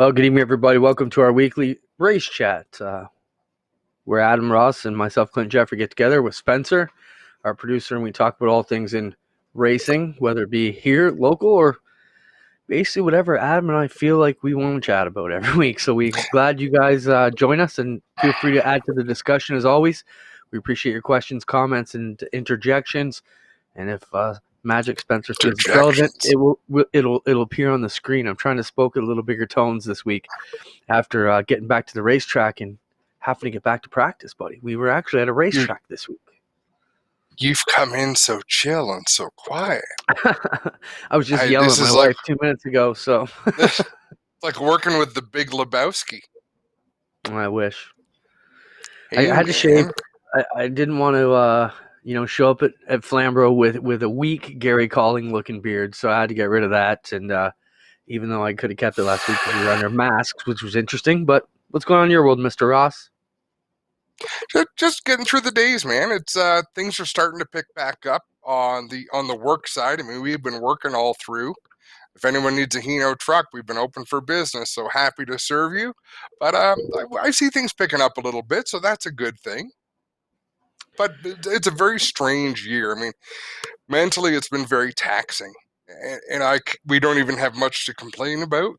Well, good evening, everybody. Welcome to our weekly race chat, where Adam Ross and myself, Clint Geoffrey, get together with Spencer, our producer, and we talk about all things in racing, whether it be here, local, or basically whatever Adam and I feel like we want to chat about every week. So we're glad you guys join us, and feel free to add to the discussion as always. We appreciate your questions, comments, and interjections. And if Magic Spencer says it's relevant, it'll appear on the screen. I'm trying to spoke at a little bigger tones this week after getting back to the racetrack and having to get back to practice, buddy. We were actually at a racetrack this week. You've come in so chill and so quiet. I was just yelling at my wife 2 minutes ago, so. It's like working with the Big Lebowski. I wish. Hey, I had to shave. I didn't want to, show up at Flamborough with a weak Gary Calling looking beard, so I had to get rid of that. And even though I could have kept it last week because we were under masks, which was interesting. But what's going on in your world, Mr. Ross? Just getting through the days, man. It's things are starting to pick back up on the work side. I mean, we've been working all through. If anyone needs a Hino truck, we've been open for business, so happy to serve you. But I see things picking up a little bit, so that's a good thing. But it's a very strange year. I mean, mentally, it's been very taxing, and we don't even have much to complain about,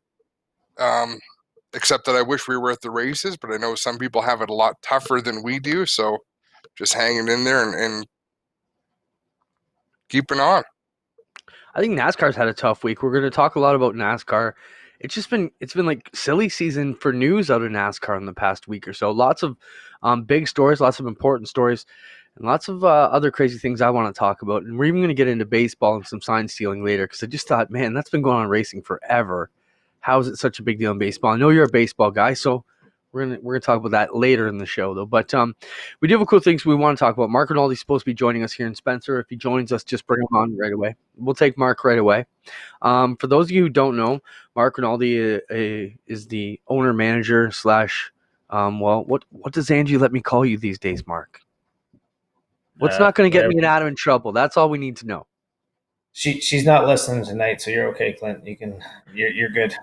except that I wish we were at the races. But I know some people have it a lot tougher than we do, so just hanging in there and keeping on. I think NASCAR's had a tough week. We're going to talk a lot about NASCAR. It's been like silly season for news out of NASCAR in the past week or so. Lots of big stories, lots of important stories, and lots of other crazy things I want to talk about. And we're even going to get into baseball and some sign stealing later because I just thought, man, that's been going on in racing forever. How is it such a big deal in baseball? I know you're a baseball guy, so we're gonna talk about that later in the show, though. But we do have a cool things we want to talk about. Mark Rinaldi's supposed to be joining us here in Spencer. If he joins us, just bring him on right away. We'll take Mark right away. For those of you who don't know, Mark Rinaldi is the owner manager slash. What does Angie let me call you these days, Mark? What's not going to get me and Adam in trouble? That's all we need to know. She's not listening tonight, so you're okay, Clint. You're good.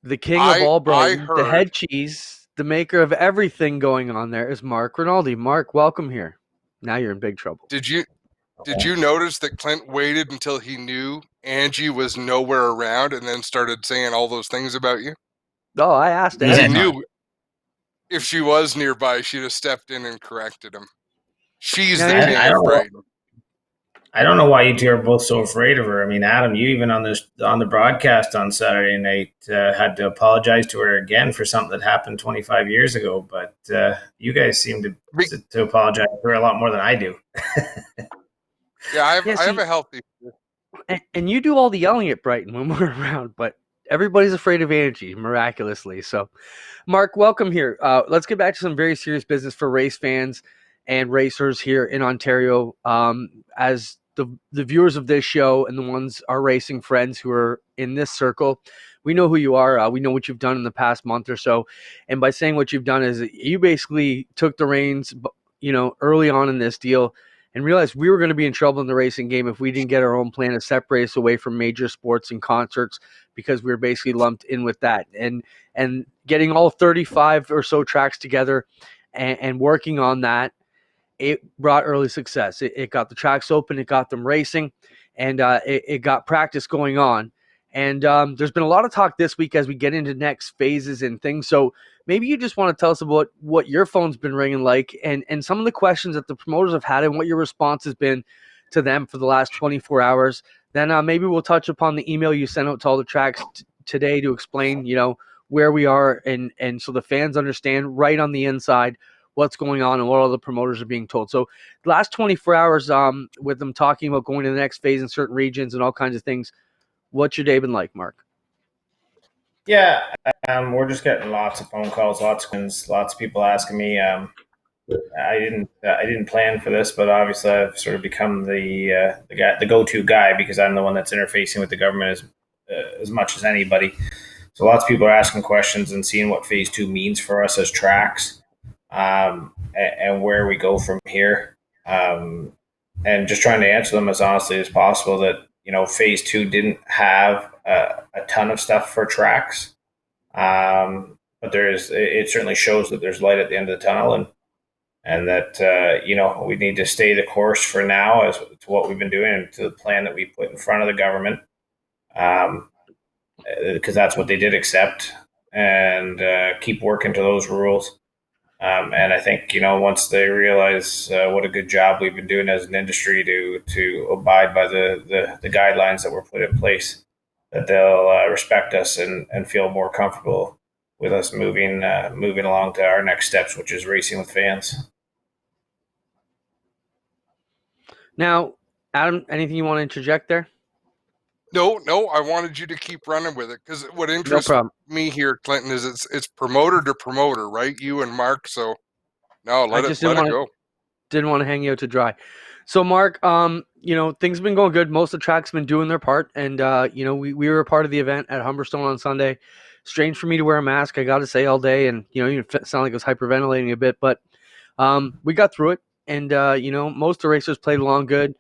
The king of all Brighton, the head cheese, the maker of everything going on there is Mark Rinaldi. Mark, welcome here. Now you're in big trouble. Did you notice that Clint waited until he knew Angie was nowhere around and then started saying all those things about you? Oh, I asked Angie. He knew if she was nearby, she'd have stepped in and corrected him. She's the king of Brighton. I don't know why you two are both so afraid of her. I mean, Adam, you even on the broadcast on Saturday night had to apologize to her again for something that happened 25 years ago. But you guys seem to apologize to her a lot more than I do. Yeah, I have a healthy. And you do all the yelling at Brighton when we're around, but everybody's afraid of Angie, miraculously. So, Mark, welcome here. Let's get back to some very serious business for race fans and racers here in Ontario. As the viewers of this show and the ones, our racing friends who are in this circle, we know who you are. We know what you've done in the past month or so. And by saying what you've done is you basically took the reins, early on in this deal and realized we were going to be in trouble in the racing game if we didn't get our own plan to separate us away from major sports and concerts, because we were basically lumped in with that. And getting all 35 or so tracks together and working on that, it brought early success. It got the tracks open, it got them racing, and it got practice going on. And there's been a lot of talk this week as we get into next phases and things. So maybe you just want to tell us about what your phone's been ringing like and some of the questions that the promoters have had and what your response has been to them for the last 24 hours. Then maybe we'll touch upon the email you sent out to all the tracks today to explain, where we are and so the fans understand right on the inside what's going on and what all the promoters are being told. So the last 24 hours with them talking about going to the next phase in certain regions and all kinds of things, what's your day been like, Mark? Yeah, we're just getting lots of phone calls, lots of people asking me. I didn't plan for this, but obviously I've sort of become the go-to guy because I'm the one that's interfacing with the government as much as anybody. So lots of people are asking questions and seeing what Phase 2 means for us as tracks. And where we go from here, and just trying to answer them as honestly as possible. That Phase 2 didn't have a ton of stuff for tracks. But it certainly shows that there's light at the end of the tunnel, and that we need to stay the course for now as to what we've been doing and to the plan that we put in front of the government, because that's what they did accept, and keep working to those rules. And I think once they realize what a good job we've been doing as an industry to abide by the guidelines that were put in place, that they'll respect us and feel more comfortable with us moving along to our next steps, which is racing with fans. Now, Adam, anything you want to interject there? No, I wanted you to keep running with it because what No interests problem. me here, Clinton, is it's promoter to promoter, right? You and Mark. So no, I let just it go. didn't want to hang you out to dry. So, Mark, things have been going good. Most of the tracks have been doing their part, and we were a part of the event at Humberstone on Sunday. Strange for me to wear a mask, I got to say, all day, and you sound like I was hyperventilating a bit, but we got through it, and most of the racers played along good.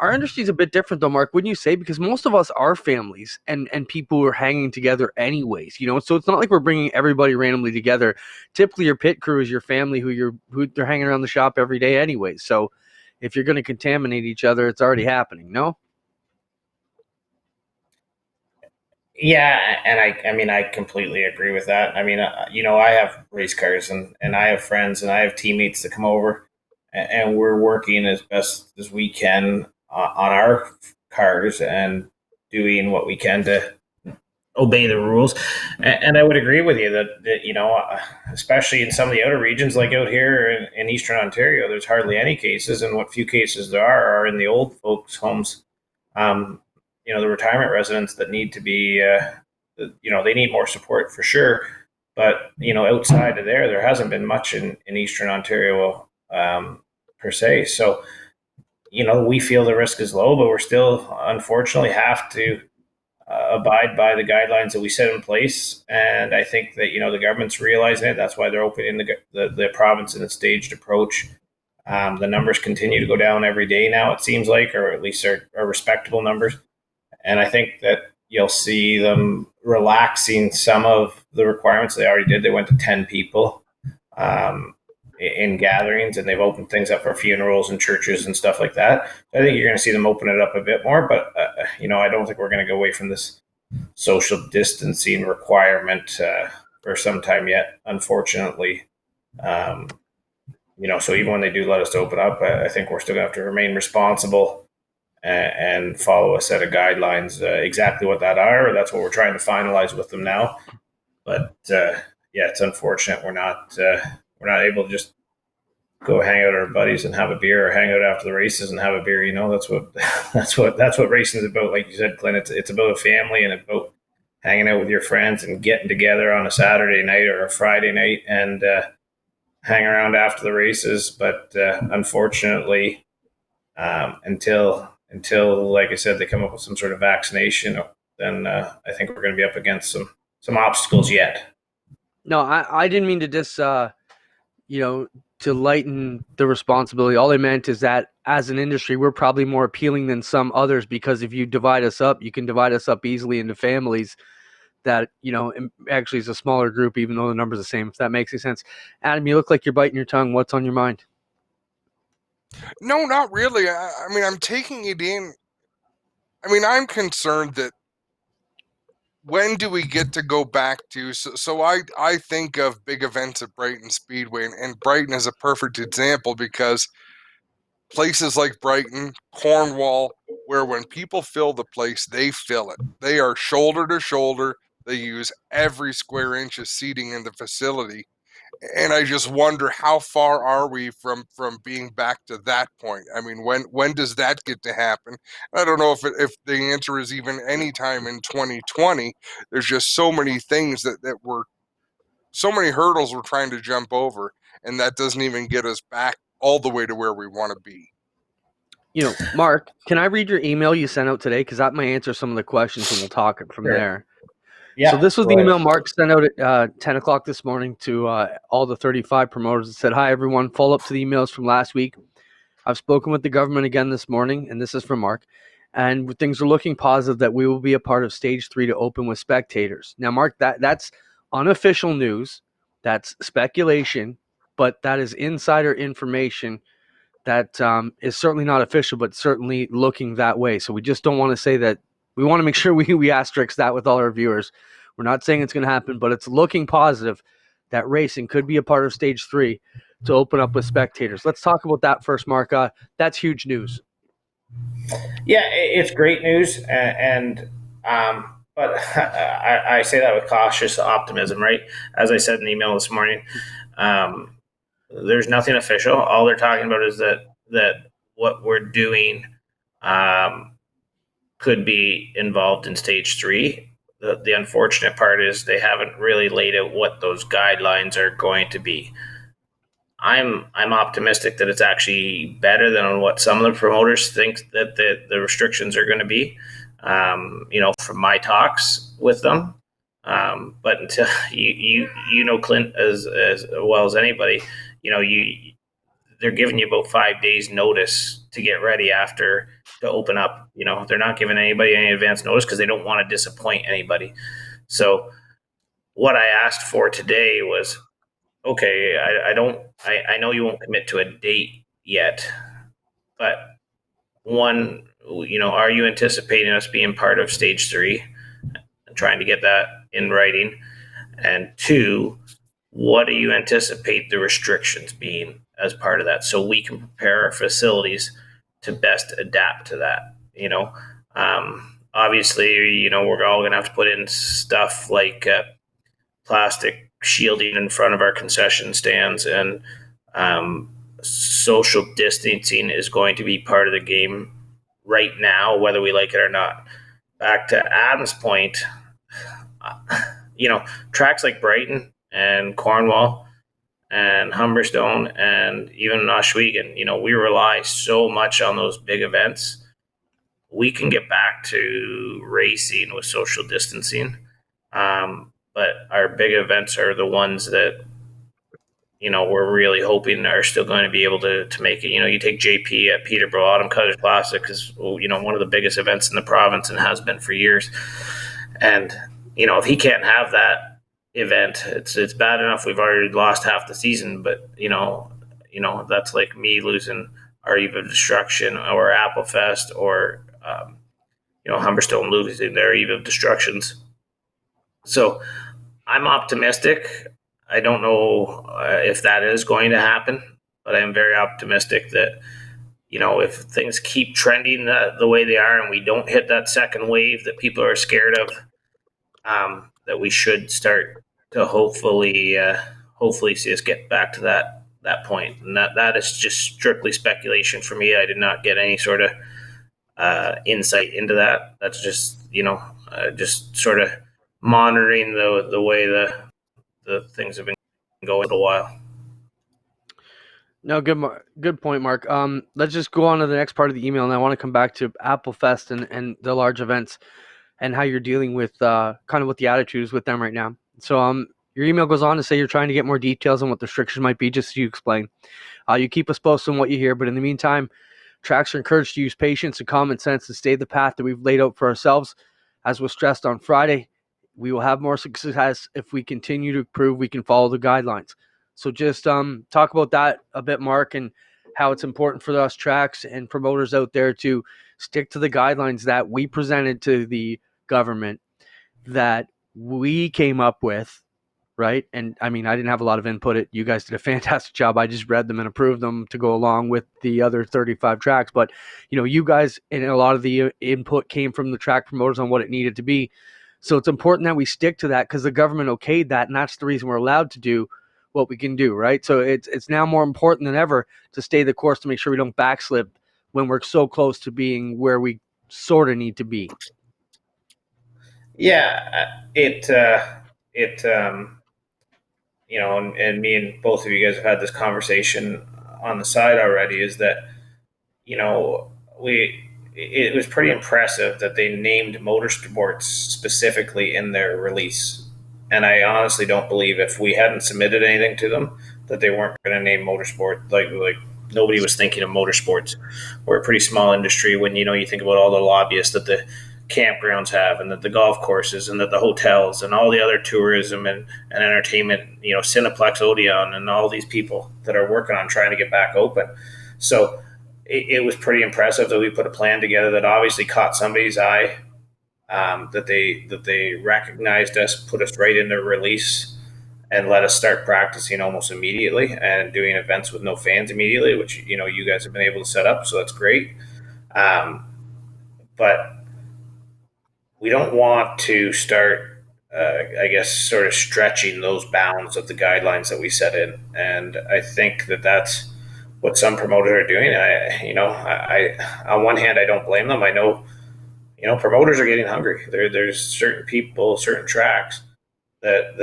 Our industry is a bit different, though, Mark, wouldn't you say? Because most of us are families and people who are hanging together anyways, so it's not like we're bringing everybody randomly together. Typically, your pit crew is your family who they're hanging around the shop every day anyways. So if you're going to contaminate each other, it's already happening, no? Yeah, and I completely agree with that. I mean, I have race cars, and I have friends and I have teammates that come over, and we're working as best as we can on our cars and doing what we can to obey the rules. And I would agree with you that especially in some of the outer regions, like out here in Eastern Ontario, there's hardly any cases, and what few cases there are in the old folks' homes. Um, the retirement residents that need to be, they need more support for sure. But outside of there hasn't been much in Eastern Ontario per se. So we feel the risk is low, but we're still unfortunately have to abide by the guidelines that we set in place. And I think that the government's realizing it. That's why they're opening the province in a staged approach. The numbers continue to go down every day now, it seems like, or at least are respectable numbers. And I think that you'll see them relaxing some of the requirements. They already did. They went to 10 people in gatherings, and they've opened things up for funerals and churches and stuff like that. So I think you're going to see them open it up a bit more. But, I don't think we're going to go away from this social distancing requirement for some time yet, unfortunately. So even when they do let us open up, I think we're still going to have to remain responsible and follow a set of guidelines. Exactly what that are, that's what we're trying to finalize with them now. But it's unfortunate we're not able to just go hang out with our buddies and have a beer, or hang out after the races and have a beer. That's what racing is about. Like you said, Clint, it's about a family and about hanging out with your friends and getting together on a Saturday night or a Friday night and hang around after the races. But unfortunately, until like I said, they come up with some sort of vaccination, then I think we're going to be up against some obstacles yet. No, I didn't mean to to lighten the responsibility. All I meant is that as an industry, we're probably more appealing than some others, because if you divide us up, you can divide us up easily into families that, actually is a smaller group, even though the number's the same, if that makes any sense. Adam, you look like you're biting your tongue. What's on your mind? No, not really. I mean, I'm taking it in. I mean, I'm concerned that when do we get to go back to? So I think of big events at Brighton Speedway, and Brighton is a perfect example because places like Brighton, Cornwall, where when people fill the place, they fill it. They are shoulder to shoulder. They use every square inch of seating in the facility. And I just wonder, how far are we from being back to that point? I mean, when does that get to happen? I don't know if the answer is even any time in 2020. There's just so many things that we're so many hurdles we're trying to jump over, and that doesn't even get us back all the way to where we want to be. Mark, can I read your email you sent out today? Because that might answer some of the questions, and we'll talk it from there. Yeah. So this was the email Mark sent out at 10 o'clock this morning to all the 35 promoters. It said, "Hi, everyone. Follow up to the emails from last week. I've spoken with the government again this morning," and this is from Mark, "and things are looking positive that we will be a part of stage 3 to open with spectators." Now, Mark, that's unofficial news. That's speculation, but that is insider information that is certainly not official, but certainly looking that way. So we just don't want to say that. We want to make sure we asterisk that with all our viewers. We're not saying it's going to happen, but it's looking positive that racing could be a part of stage 3 to open up with spectators. Let's talk about that first, Mark. That's huge news. Yeah, it's great news, but I say that with cautious optimism, right? As I said in the email this morning, there's nothing official. All they're talking about is that what we're doing could be involved in stage 3. The unfortunate part is they haven't really laid out what those guidelines are going to be. I'm optimistic that it's actually better than what some of the promoters think that the restrictions are going to be. From my talks with them, but until you know Clint as well as anybody, they're giving you about 5 days notice to get ready after to open up. They're not giving anybody any advance notice because they don't want to disappoint anybody. So what I asked for today was, okay, I know you won't commit to a date yet, but one, are you anticipating us being part of stage 3 and trying to get that in writing? And 2, what do you anticipate the restrictions being as part of that, so we can prepare our facilities to best adapt to that? Obviously, we're all going to have to put in stuff like plastic shielding in front of our concession stands, and social distancing is going to be part of the game right now, whether we like it or not. Back to Adam's point, tracks like Brighton and Cornwall and Humberstone and even Oswego, we rely so much on those big events. We can get back to racing with social distancing, but our big events are the ones that we're really hoping are still going to be able to make it. You take JP at Peterborough Autumn Cutters Classic is one of the biggest events in the province and has been for years. And if he can't have that event, it's bad enough we've already lost half the season. But that's like me losing our Eve of Destruction or Applefest or Humberstone losing their Eve of Destructions. So I'm optimistic. I don't know if that is going to happen, but I'm very optimistic that, if things keep trending the way they are and we don't hit that second wave that people are scared of, that we should start to hopefully see us get back to that point. And that is just strictly speculation for me. I did not get any sort of insight into that. That's just, just sort of monitoring the way the things have been going for a while. No, good point, Mark. Let's just go on to the next part of the email, and I want to come back to Applefest and the large events and how you're dealing with kind of what the attitude is with them right now. So your email goes on to say you're trying to get more details on what the restrictions might be, just so you explain. You keep us posted on what you hear, but in the meantime, tracks are encouraged to use patience and common sense to stay the path that we've laid out for ourselves. As was stressed on Friday, we will have more success if we continue to prove we can follow the guidelines. So just talk about that a bit, Mark, and how it's important for us tracks and promoters out there to stick to the guidelines that we presented to the government that we came up with, right? And I mean, I didn't have a lot of input. You guys did a fantastic job. I just read them and approved them to go along with the other 35 tracks. But, you guys and a lot of the input came from the track promoters on what it needed to be. So it's important that we stick to that because the government okayed that, and that's the reason we're allowed to do what we can do, right? So it's now more important than ever to stay the course to make sure we don't backslip when we're so close to being where we sort of need to be. Yeah, and me and both of you guys have had this conversation on the side already, is that, it was pretty impressive that they named motorsports specifically in their release. And I honestly don't believe if we hadn't submitted anything to them that they weren't going to name motorsport. Like nobody was thinking of motorsports. We're a pretty small industry when, you think about all the lobbyists that the campgrounds have, and that the golf courses, and that the hotels and all the other tourism and entertainment, Cineplex, Odeon, and all these people that are working on trying to get back open. So it was pretty impressive that we put a plan together that obviously caught somebody's eye, that they recognized us, put us right in their release, and let us start practicing almost immediately and doing events with no fans immediately, which you guys have been able to set up, so that's great. But we don't want to start, I guess, sort of stretching those bounds of the guidelines that we set in, and I think that that's what some promoters are doing. I on one hand, I don't blame them. I know, promoters are getting hungry. There's certain people, certain tracks that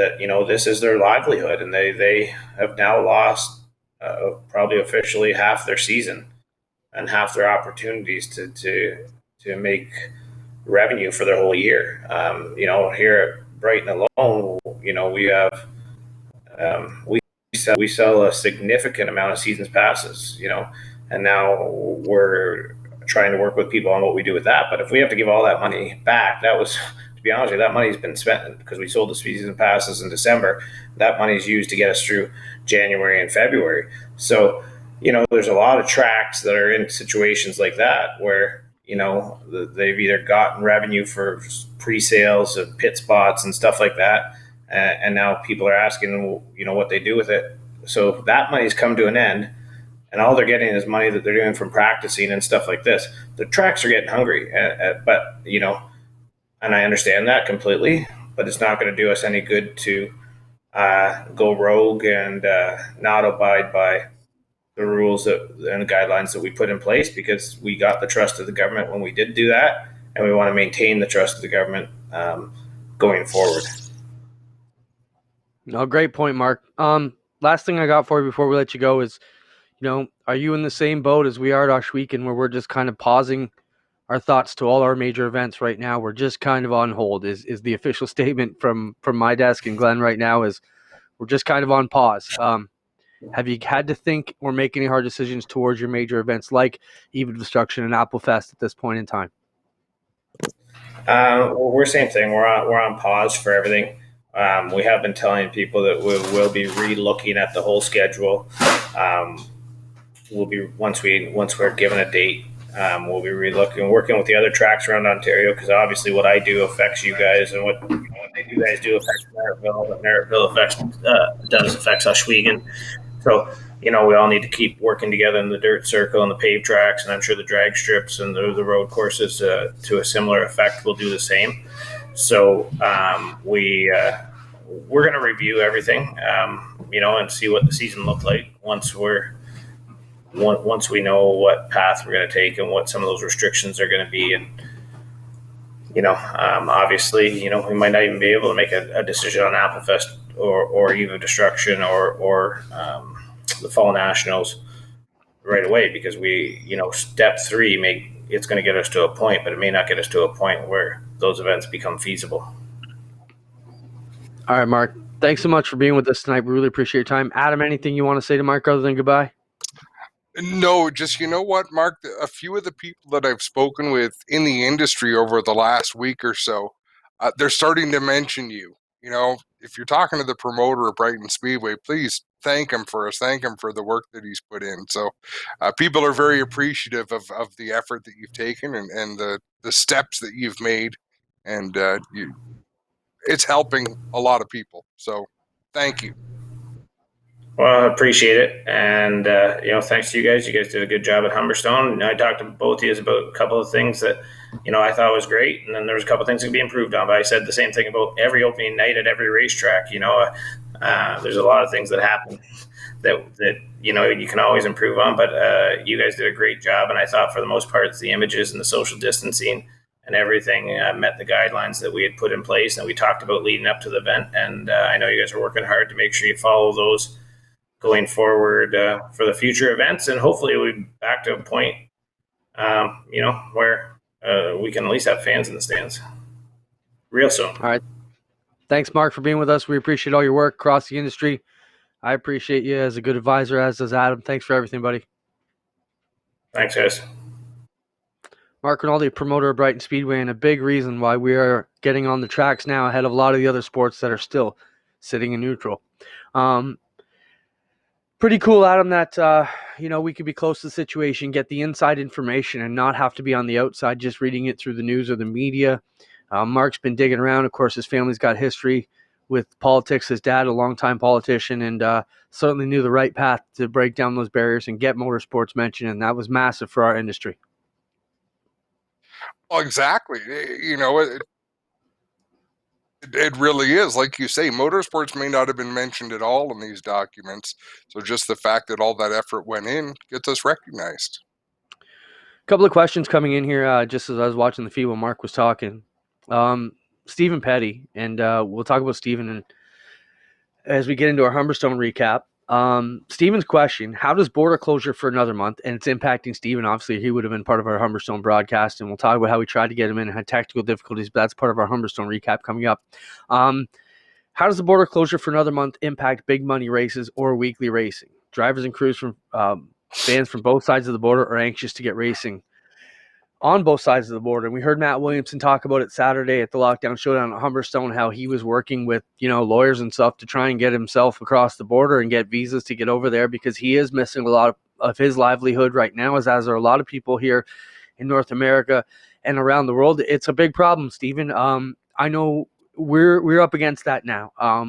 this is their livelihood, and they have now lost probably officially half their season and half their opportunities to make revenue for their whole year. Here at Brighton alone, we have we sell a significant amount of seasons passes, and now we're trying to work with people on what we do with that. But if we have to give all that money back, that was, to be honest with you, that money's been spent because we sold the season passes in December. That money's used to get us through January and February. So, there's a lot of tracks that are in situations like that where, they've either gotten revenue for pre-sales of pit spots and stuff like that, and now people are asking, what they do with it. So that money's come to an end, and all they're getting is money that they're doing from practicing and stuff like this. The tracks are getting hungry, but and I understand that completely, but it's not going to do us any good to go rogue and not abide by the rules and the guidelines that we put in place, because we got the trust of the government when we did do that, and we want to maintain the trust of the government going forward. No, great point, Mark. Last thing I got for you before we let you go is, are you in the same boat as we are at Osh Weekend, where we're just kind of pausing our thoughts to all our major events right now? We're just kind of on hold. Is the official statement from my desk and Glenn right now is we're just kind of on pause. Have you had to think or make any hard decisions towards your major events like Eve of Destruction and Applefest at this point in time? We're same thing. We're on pause for everything. We have been telling people that we will be re-looking at the whole schedule. We'll be once we're given a date. We'll be re-looking, working with the other tracks around Ontario, because obviously what I do affects you guys, and what you guys do affects Merrittville. What Merrittville does affects Oshwegan. So, we all need to keep working together in the dirt circle and the paved tracks, and I'm sure the drag strips and the road courses to a similar effect will do the same. So we're going to review everything, and see what the season looked like once we know what path we're going to take and what some of those restrictions are going to be. And obviously, we might not even be able to make a decision on Applefest or Eve of Destruction or the Fall Nationals right away, because step 3 it's going to get us to a point, but it may not get us to a point where those events become feasible. All right, Mark. Thanks so much for being with us tonight. We really appreciate your time. Adam, anything you want to say to Mark other than goodbye? No, just, what, Mark, a few of the people that I've spoken with in the industry over the last week or so, they're starting to mention you. If you're talking to the promoter of Brighton Speedway, please thank him for us. Thank him for the work that he's put in. So people are very appreciative of the effort that you've taken and the steps that you've made. And it's helping a lot of people. So thank you. Well, I appreciate it. And, thanks to you guys. You guys did a good job at Humberstone. And I talked to both of you about a couple of things that, I thought was great. And then there was a couple of things that could be improved on. But I said the same thing about every opening night at every racetrack. There's a lot of things that happen that you can always improve on. But you guys did a great job. And I thought for the most part, the images and the social distancing and everything met the guidelines that we had put in place and we talked about leading up to the event. And I know you guys are working hard to make sure you follow those going forward for the future events, and hopefully we'll be back to a point, where we can at least have fans in the stands real soon. All right. Thanks, Mark, for being with us. We appreciate all your work across the industry. I appreciate you as a good advisor, as does Adam. Thanks for everything, buddy. Thanks, guys. Mark Rinaldi, promoter of Brighton Speedway, and a big reason why we are getting on the tracks now ahead of a lot of the other sports that are still sitting in neutral. Pretty cool, Adam, that we could be close to the situation, get the inside information, and not have to be on the outside just reading it through the news or the media. Mark's been digging around. Of course, his family's got history with politics. His dad, a longtime politician, and certainly knew the right path to break down those barriers and get motorsports mentioned, and that was massive for our industry. Well, exactly. It really is. Like you say, motorsports may not have been mentioned at all in these documents. So just the fact that all that effort went in gets us recognized. A couple of questions coming in here just as I was watching the feed when Mark was talking. Stephen Petty, and we'll talk about Stephen as we get into our Humberstone recap. Stephen's question: how does border closure for another month, and it's impacting Stephen? Obviously, he would have been part of our Humberstone broadcast, and we'll talk about how we tried to get him in and had technical difficulties, but that's part of our Humberstone recap coming up. How does the border closure for another month impact big money races or weekly racing? Drivers and crews from fans from both sides of the border are anxious to get racing on both sides of the border. And we heard Matt Williamson talk about it Saturday at the Lockdown Showdown at Humberstone, how he was working with, lawyers and stuff to try and get himself across the border and get visas to get over there, because he is missing a lot of his livelihood right now, as are a lot of people here in North America and around the world. It's a big problem, Stephen. I know we're up against that now. I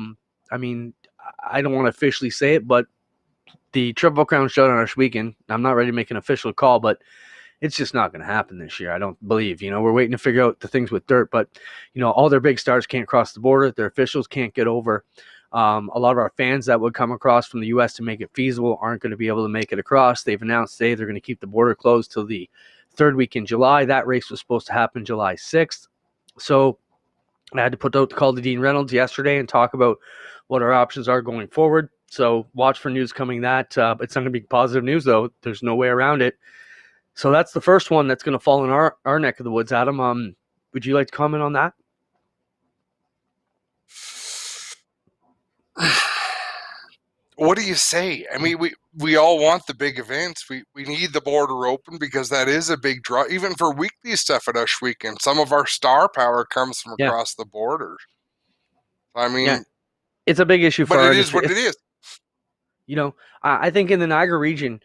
don't want to officially say it, but the Triple Crown Showdown this weekend, I'm not ready to make an official call, but it's just not going to happen this year, I don't believe. We're waiting to figure out the things with dirt, but, all their big stars can't cross the border. Their officials can't get over. A lot of our fans that would come across from the U.S. to make it feasible aren't going to be able to make it across. They've announced today they're going to keep the border closed till the third week in July. That race was supposed to happen July 6th. So I had to put out the call to Dean Reynolds yesterday and talk about what our options are going forward. So watch for news coming that. It's not going to be positive news, though. There's no way around it. So that's the first one that's going to fall in our neck of the woods, Adam. Would you like to comment on that? What do you say? I mean, we all want the big events. We need the border open because that is a big draw. Even for weekly stuff at Ush Weekend, some of our star power comes from across the border. I mean, it's a big issue for but our it is what it is. I think in the Niagara region,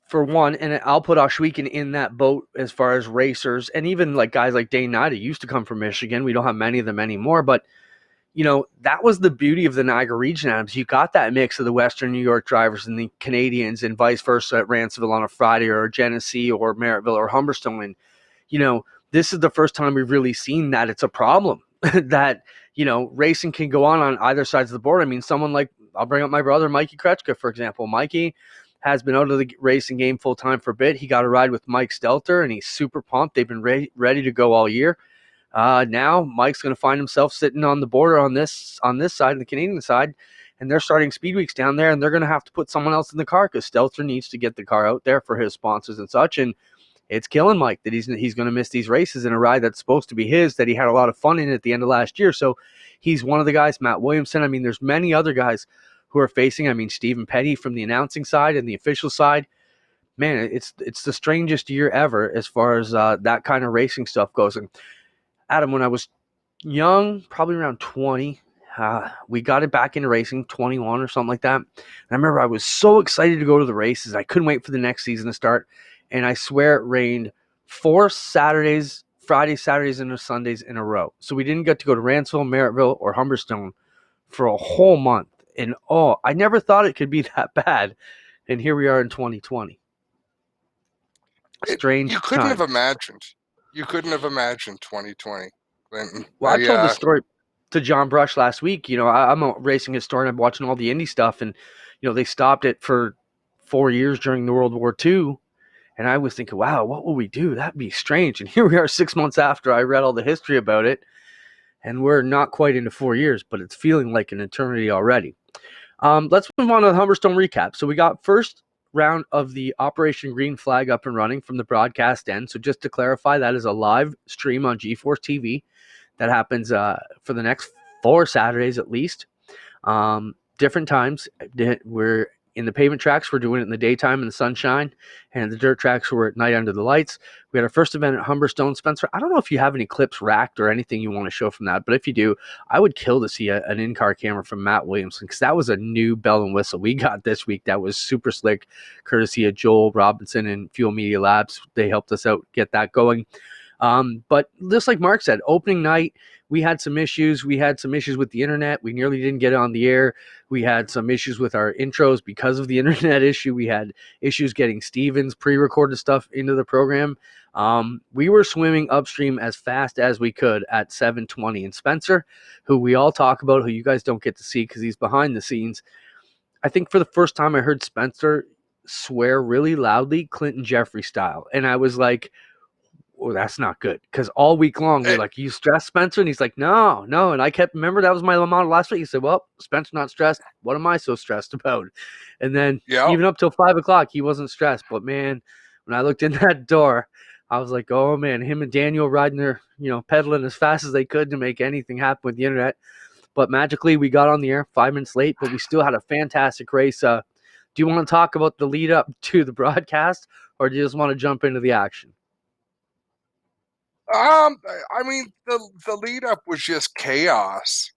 for one, and I'll put Oshweekend in that boat as far as racers, and even like guys like Dane Nida used to come from Michigan. We don't have many of them anymore, but that was the beauty of the Niagara region, Adams. You got that mix of the Western New York drivers and the Canadians and vice versa at Ranceville on a Friday, or Genesee or Merrittville or Humberstone. And, this is the first time we've really seen that it's a problem that, racing can go on either sides of the border. I mean, someone like, I'll bring up my brother, Mikey Kretschka, for example. Mikey has been out of the racing game full time for a bit. He got a ride with Mike Stelter, and he's super pumped. They've been ready to go all year. Now Mike's going to find himself sitting on the border on this side, the Canadian side, and they're starting speed weeks down there, and they're going to have to put someone else in the car because Stelter needs to get the car out there for his sponsors and such. And it's killing Mike that he's going to miss these races in a ride that's supposed to be his, that he had a lot of fun in at the end of last year. So he's one of the guys. Matt Williamson. I mean, there's many other guys who are facing. I mean, Stephen Petty from the announcing side and the official side. Man, it's the strangest year ever as far as that kind of racing stuff goes. And Adam, when I was young, probably around 20, we got it back into racing, 21 or something like that. And I remember I was so excited to go to the races. I couldn't wait for the next season to start. And I swear it rained 4 Saturdays, Fridays, Saturdays, and Sundays in a row. So we didn't get to go to Ranceville, Merrittville, or Humberstone for a whole month. And, I never thought it could be that bad. And here we are in 2020. Strange You couldn't time. have imagined. You couldn't have imagined 2020, Clinton. Well, I told this story to John Brush last week. I'm a racing historian. I'm watching all the Indy stuff. And, they stopped it for 4 years during the World War II. And I was thinking, wow, what will we do? That'd be strange. And here we are 6 months after I read all the history about it. And we're not quite into 4 years, but it's feeling like an eternity already. Let's move on to the Humberstone recap. So we got first round of the Operation Green Flag up and running from the broadcast end. So just to clarify, that is a live stream on GeForce TV that happens for the next 4 Saturdays at least. Different times. We're in the pavement tracks, we're doing it in the daytime in the sunshine, and the dirt tracks were at night under the lights. We had our first event at Humberstone. Spencer, I don't know if you have any clips racked or anything you want to show from that, but if you do, I would kill to see an in-car camera from Matt Williamson, because that was a new bell and whistle we got this week that was super slick, courtesy of Joel Robinson and Fuel Media Labs. They helped us out get that going. But just like Mark said, opening night, we had some issues. We had some issues with the internet. We nearly didn't get it on the air. We had some issues with our intros because of the internet issue. We had issues getting Steven's pre-recorded stuff into the program. We were swimming upstream as fast as we could at 7:20. And Spencer, who we all talk about, who you guys don't get to see because he's behind the scenes, I think for the first time I heard Spencer swear really loudly, Clinton Geoffrey style. And I was like, well, that's not good, because all week long we're like, you stressed, Spencer? And he's like, no. And I kept, remember, that was my motto last week. He said, well, Spencer's not stressed. What am I so stressed about? And then even up till 5 o'clock, he wasn't stressed. But man, when I looked in that door, I was like, oh man, him and Daniel riding their, pedaling as fast as they could to make anything happen with the internet. But magically, we got on the air 5 minutes late, but we still had a fantastic race. Do you want to talk about the lead up to the broadcast, or do you just want to jump into the action? I mean, the lead up was just chaos.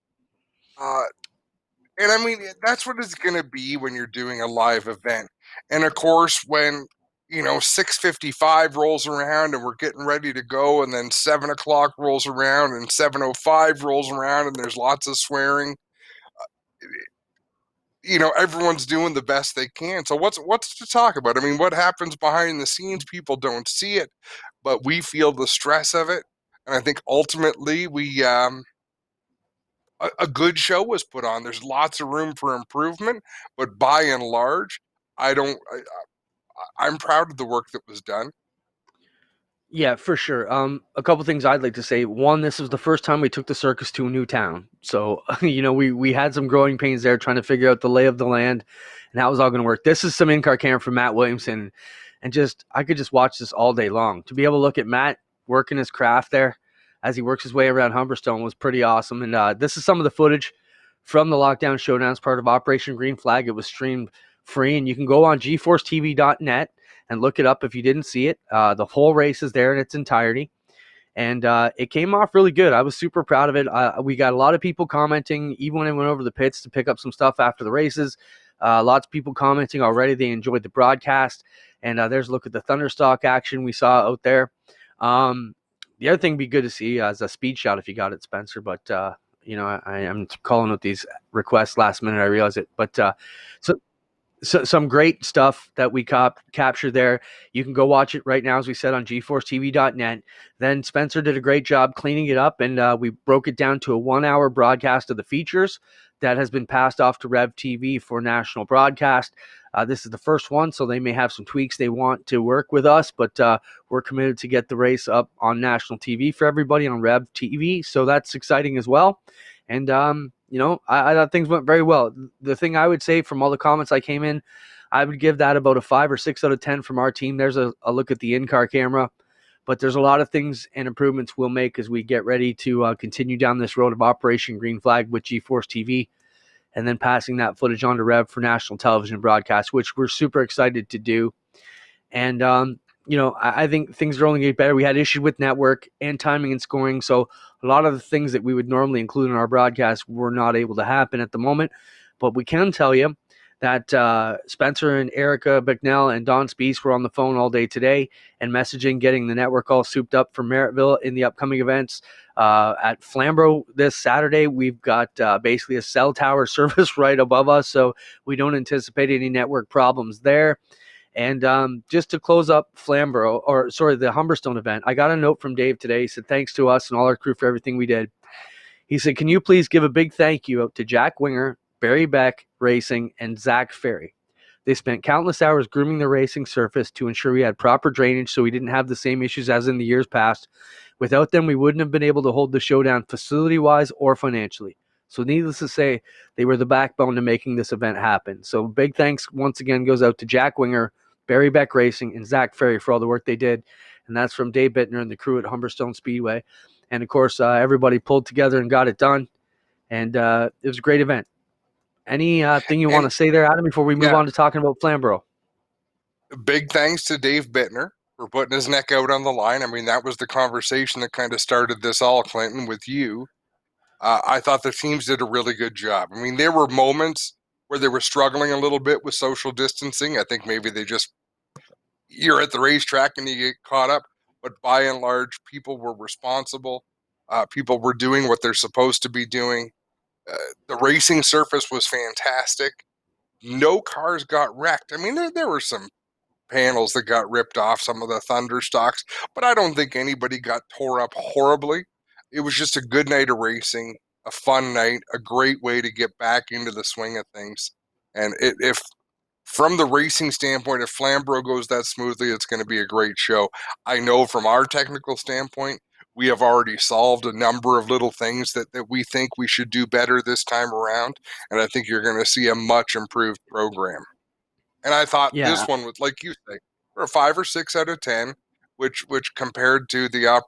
And I mean, that's what it's going to be when you're doing a live event. And of course, when, 6:55 rolls around and we're getting ready to go, and then 7 o'clock rolls around and 7:05 rolls around and there's lots of swearing, everyone's doing the best they can. So what's to talk about? I mean, what happens behind the scenes, people don't see it, but we feel the stress of it. And I think ultimately we, a good show was put on. There's lots of room for improvement, but by and large, I'm proud of the work that was done. Yeah, for sure. A couple things I'd like to say. One, this was the first time we took the circus to a new town. So, we had some growing pains there trying to figure out the lay of the land and how it was all going to work. This is some in-car camera from Matt Williamson. And I could just watch this all day long. To be able to look at Matt working his craft there as he works his way around Humberstone was pretty awesome. And this is some of the footage from the Lockdown Showdown as part of Operation Green Flag. It was streamed free, and you can go on GeForceTV.net and look it up if you didn't see it. The whole race is there in its entirety, and it came off really good. I was super proud of it. We got a lot of people commenting, even when I went over the pits to pick up some stuff after the races. Lots of people commenting already. They enjoyed the broadcast, and there's a look at the Thunderstock action we saw out there. The other thing would be good to see as a speed shot if you got it, Spencer, but I'm calling out these requests last minute. I realize it, but so some great stuff that we captured there. You can go watch it right now, as we said, on GeForceTV.net. Then Spencer did a great job cleaning it up, and we broke it down to a 1-hour broadcast of the features that has been passed off to Rev TV for national broadcast. This is the first one, so they may have some tweaks they want to work with us, but we're committed to get the race up on national TV for everybody on Rev TV, so that's exciting as well. And, I thought things went very well. The thing I would say from all the comments I came in, I would give that about a 5 or 6 out of 10 from our team. There's a look at the in-car camera, but there's a lot of things and improvements we'll make as we get ready to continue down this road of Operation Green Flag with GeForce TV, and then passing that footage on to Rev for national television broadcast, which we're super excited to do. And, I think things are only getting better. We had issues with network and timing and scoring, so a lot of the things that we would normally include in our broadcast were not able to happen at the moment. But we can tell you that Spencer and Erica Bicknell and Don Spees were on the phone all day today and messaging, getting the network all souped up for Merrittville in the upcoming events. At Flamborough this Saturday, we've got basically a cell tower service right above us, so we don't anticipate any network problems there. And just to close up the Humberstone event, I got a note from Dave today. He said, thanks to us and all our crew for everything we did. He said, can you please give a big thank you out to Jack Winger, Barry Beck Racing, and Zach Ferry. They spent countless hours grooming the racing surface to ensure we had proper drainage so we didn't have the same issues as in the years past. Without them, we wouldn't have been able to hold the showdown facility-wise or financially. So needless to say, they were the backbone to making this event happen. So big thanks once again goes out to Jack Winger, Barry Beck Racing, and Zach Ferry for all the work they did. And that's from Dave Bittner and the crew at Humberstone Speedway. And, of course, everybody pulled together and got it done. And it was a great event. Any thing you want And to say there, Adam, before we move yeah, on to talking about Flamborough? big thanks to Dave Bittner for putting his neck out on the line. I mean, that was the conversation that kind of started this all, Clinton, with you. I thought the teams did a really good job. I mean, there were moments where they were struggling a little bit with social distancing. I think maybe you're at the racetrack and you get caught up, but by and large, people were responsible. People were doing what they're supposed to be doing. The racing surface was fantastic. No cars got wrecked. I mean, there were some panels that got ripped off, some of the Thunder stocks, but I don't think anybody got tore up horribly. It was just a good night of racing, a fun night, a great way to get back into the swing of things. And if from the racing standpoint, if Flamborough goes that smoothly, it's going to be a great show. I know from our technical standpoint, we have already solved a number of little things that we think we should do better this time around. And I think you're going to see a much improved program. And I thought Yeah, this one was, like you say, for a 5 or 6 out of 10, which compared to the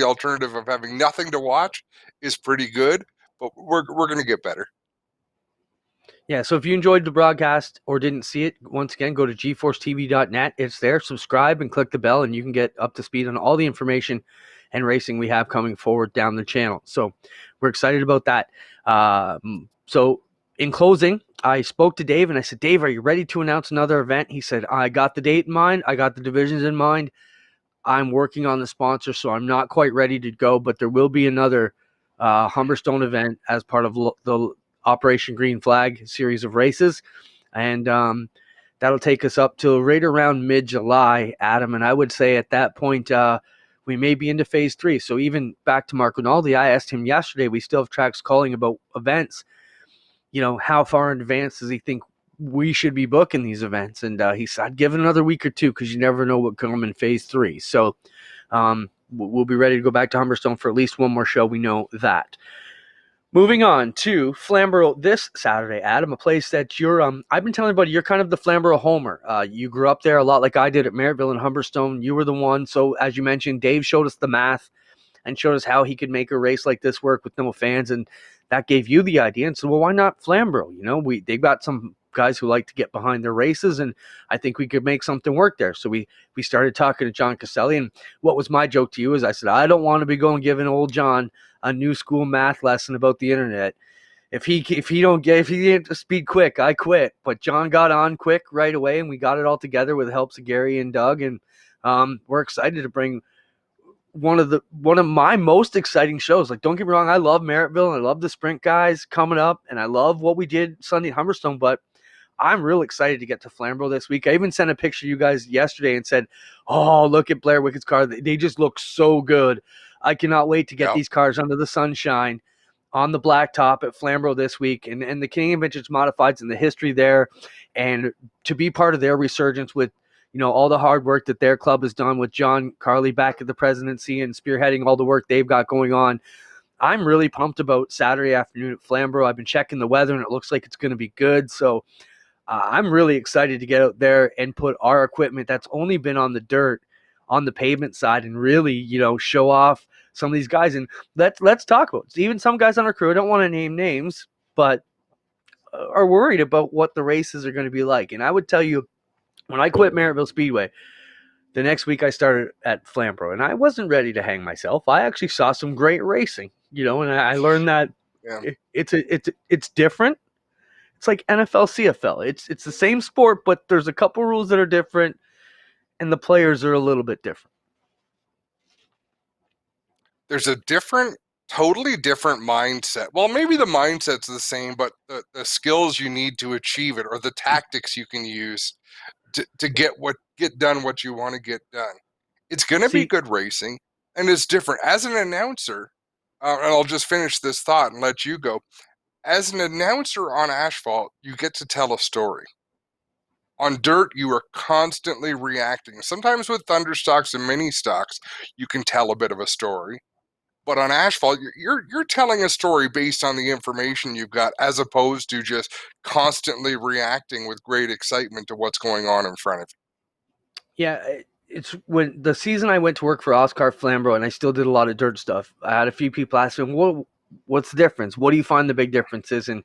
alternative of having nothing to watch is pretty good. But we're going to get better. yeah. So if you enjoyed the broadcast or didn't see it, once again, go to gforcetv.net. It's there. Subscribe and click the bell, and you can get up to speed on all the information and racing we have coming forward down the channel. So we're excited about that. So in closing, I spoke to Dave and I said, Dave, are you ready to announce another event? He said, I got the date in mind. I got the divisions in mind. I'm working on the sponsor, so I'm not quite ready to go, but there will be another Humberstone event as part of the Operation Green Flag series of races. And that'll take us up to right around mid-July, Adam. And I would say at that point, we may be into phase 3. So even back to Mark Rinaldi, I asked him yesterday, we still have tracks calling about events. How far in advance does he think we should be booking these events? And he said, I'd give it another week or two because you never know what comes in phase 3. So we'll be ready to go back to Humberstone for at least one more show. We know that. Moving on to Flamborough this Saturday, Adam, a place that I've been telling everybody you're kind of the Flamborough homer. You grew up there a lot like I did at Merrittville and Humberstone. You were the one. So as you mentioned, Dave showed us the math and showed us how he could make a race like this work with no fans. And that gave you the idea. And so, well, why not Flamborough? They've got some guys who like to get behind their races, and I think we could make something work there. So we started talking to John Caselli, and what was my joke to you is I said, I don't want to be going giving old John a new school math lesson about the internet. If he didn't speed quick, I quit. But John got on quick right away, and we got it all together with the helps of Gary and Doug, and we're excited to bring one of my most exciting shows. Like, don't get me wrong, I love Merrittville and I love the sprint guys coming up, and I love what we did Sunday at Humberstone, but I'm real excited to get to Flamborough this week. I even sent a picture to you guys yesterday and said, oh, look at Blair Wickett's car. They just look so good. I cannot wait to get these cars under the sunshine on the blacktop at Flamborough this week, and the Canadian Vintage Modifieds and the history there, and to be part of their resurgence with all the hard work that their club has done with John Carley back at the presidency and spearheading all the work they've got going on. I'm really pumped about Saturday afternoon at Flamborough. I've been checking the weather, and it looks like it's going to be good. So I'm really excited to get out there and put our equipment that's only been on the dirt on the pavement side and really, show off some of these guys. And let's talk about it. Even some guys on our crew, I don't want to name names, but are worried about what the races are going to be like. And I would tell you, when I quit Merrittville Speedway, the next week I started at Flamborough, and I wasn't ready to hang myself. I actually saw some great racing, and I learned that it's different. It's like NFL, CFL. It's the same sport, but there's a couple rules that are different, and the players are a little bit different. There's a totally different mindset. Well, maybe the mindset's the same, but the skills you need to achieve it, or the tactics you can use to get done what you want to get done. It's going to be good racing, and it's different. As an announcer, and I'll just finish this thought and let you go. As an announcer on asphalt, you get to tell a story. On dirt, you are constantly reacting. Sometimes with thunder stocks and mini stocks, you can tell a bit of a story. But on asphalt, you're telling a story based on the information you've got, as opposed to just constantly reacting with great excitement to what's going on in front of you. Yeah, it's when the season I went to work for Oscar Flamborough, and I still did a lot of dirt stuff. I had a few people asking, what's the difference? What do you find the big difference is? And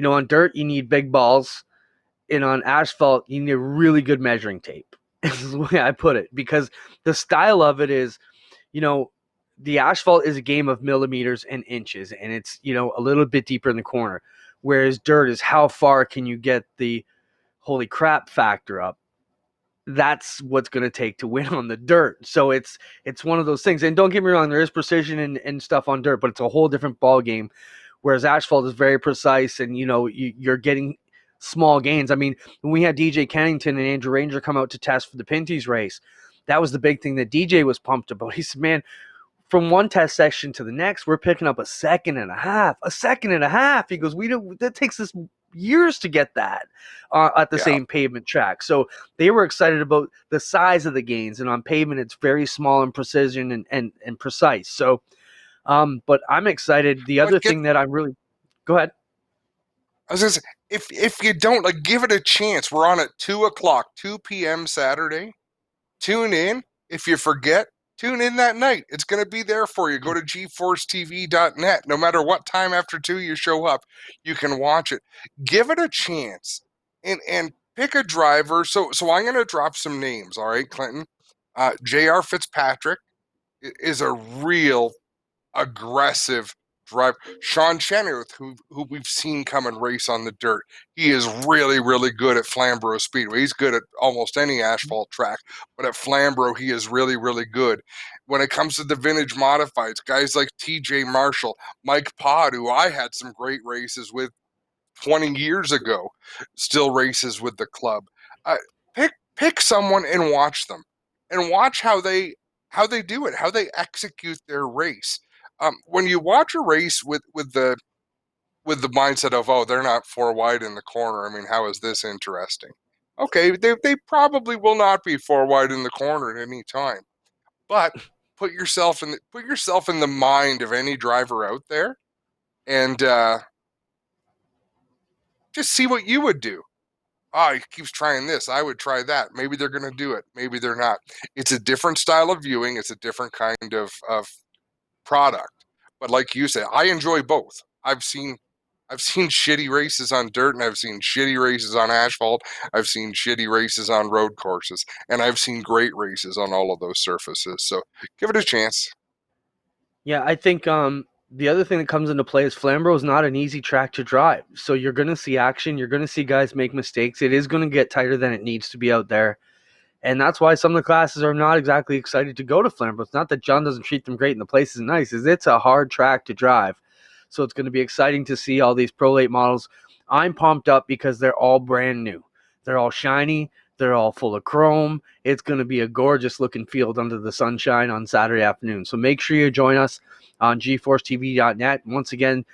On dirt, you need big balls, and on asphalt, you need a really good measuring tape. Is the way I put it, because the style of it is, the asphalt is a game of millimeters and inches, and it's, a little bit deeper in the corner. Whereas dirt is how far can you get the holy crap factor up. That's what's going to take to win on the dirt. So it's one of those things. And don't get me wrong, there is precision and stuff on dirt, but it's a whole different ball game. Whereas asphalt is very precise, and you're getting small gains. I mean, when we had DJ Kennington and Andrew Ranger come out to test for the Pinty's race, that was the big thing that DJ was pumped about. He said, "Man, from one test section to the next, we're picking up a second and a half. A second and a half." He goes, that takes us years to get that at the same pavement track. So they were excited about the size of the gains, and on pavement, it's very small and precision and precise. So, but I'm excited. The other thing that I'm really, go ahead. I was gonna say, if you don't give it a chance, we're on at 2:00, 2 p.m. Saturday. Tune in. If you forget, tune in that night. It's going to be there for you. Go to geforcetv.net. No matter what time after 2 you show up, you can watch it. Give it a chance and pick a driver. So I'm going to drop some names, all right, Clinton? J.R. Fitzpatrick is a real aggressive driver. Sean Chenoweth, who we've seen come and race on the dirt, he is really, really good at Flamborough Speedway. He's good at almost any asphalt track, but at Flamborough, he is really, really good. When it comes to the vintage modifieds, guys like TJ Marshall, Mike Pod, who I had some great races with 20 years ago, still races with the club. Pick someone and watch them, and watch how they do it, how they execute their race. When you watch a race with the mindset of, oh, they're not 4 wide in the corner, I mean, how is this interesting? Okay, they probably will not be 4 wide in the corner at any time, but put yourself in the mind of any driver out there, and just see what you would do. Oh, he keeps trying this, I would try that. Maybe they're going to do it, maybe they're not. It's a different style of viewing. It's a different kind of product. But like you said, I enjoy both. I've seen shitty races on dirt, and I've seen shitty races on asphalt. I've seen shitty races on road courses, and I've seen great races on all of those surfaces. So give it a chance. Yeah, I think the other thing that comes into play is Flamborough is not an easy track to drive. So you're going to see action. You're going to see guys make mistakes. It is going to get tighter than it needs to be out there. And that's why some of the classes are not exactly excited to go to Flamborough. It's not that John doesn't treat them great and the place is nice. It's a hard track to drive. So it's going to be exciting to see all these Pro Late models. I'm pumped up because they're all brand new. They're all shiny. They're all full of chrome. It's going to be a gorgeous looking field under the sunshine on Saturday afternoon. So make sure you join us on geforcetv.net. Once again,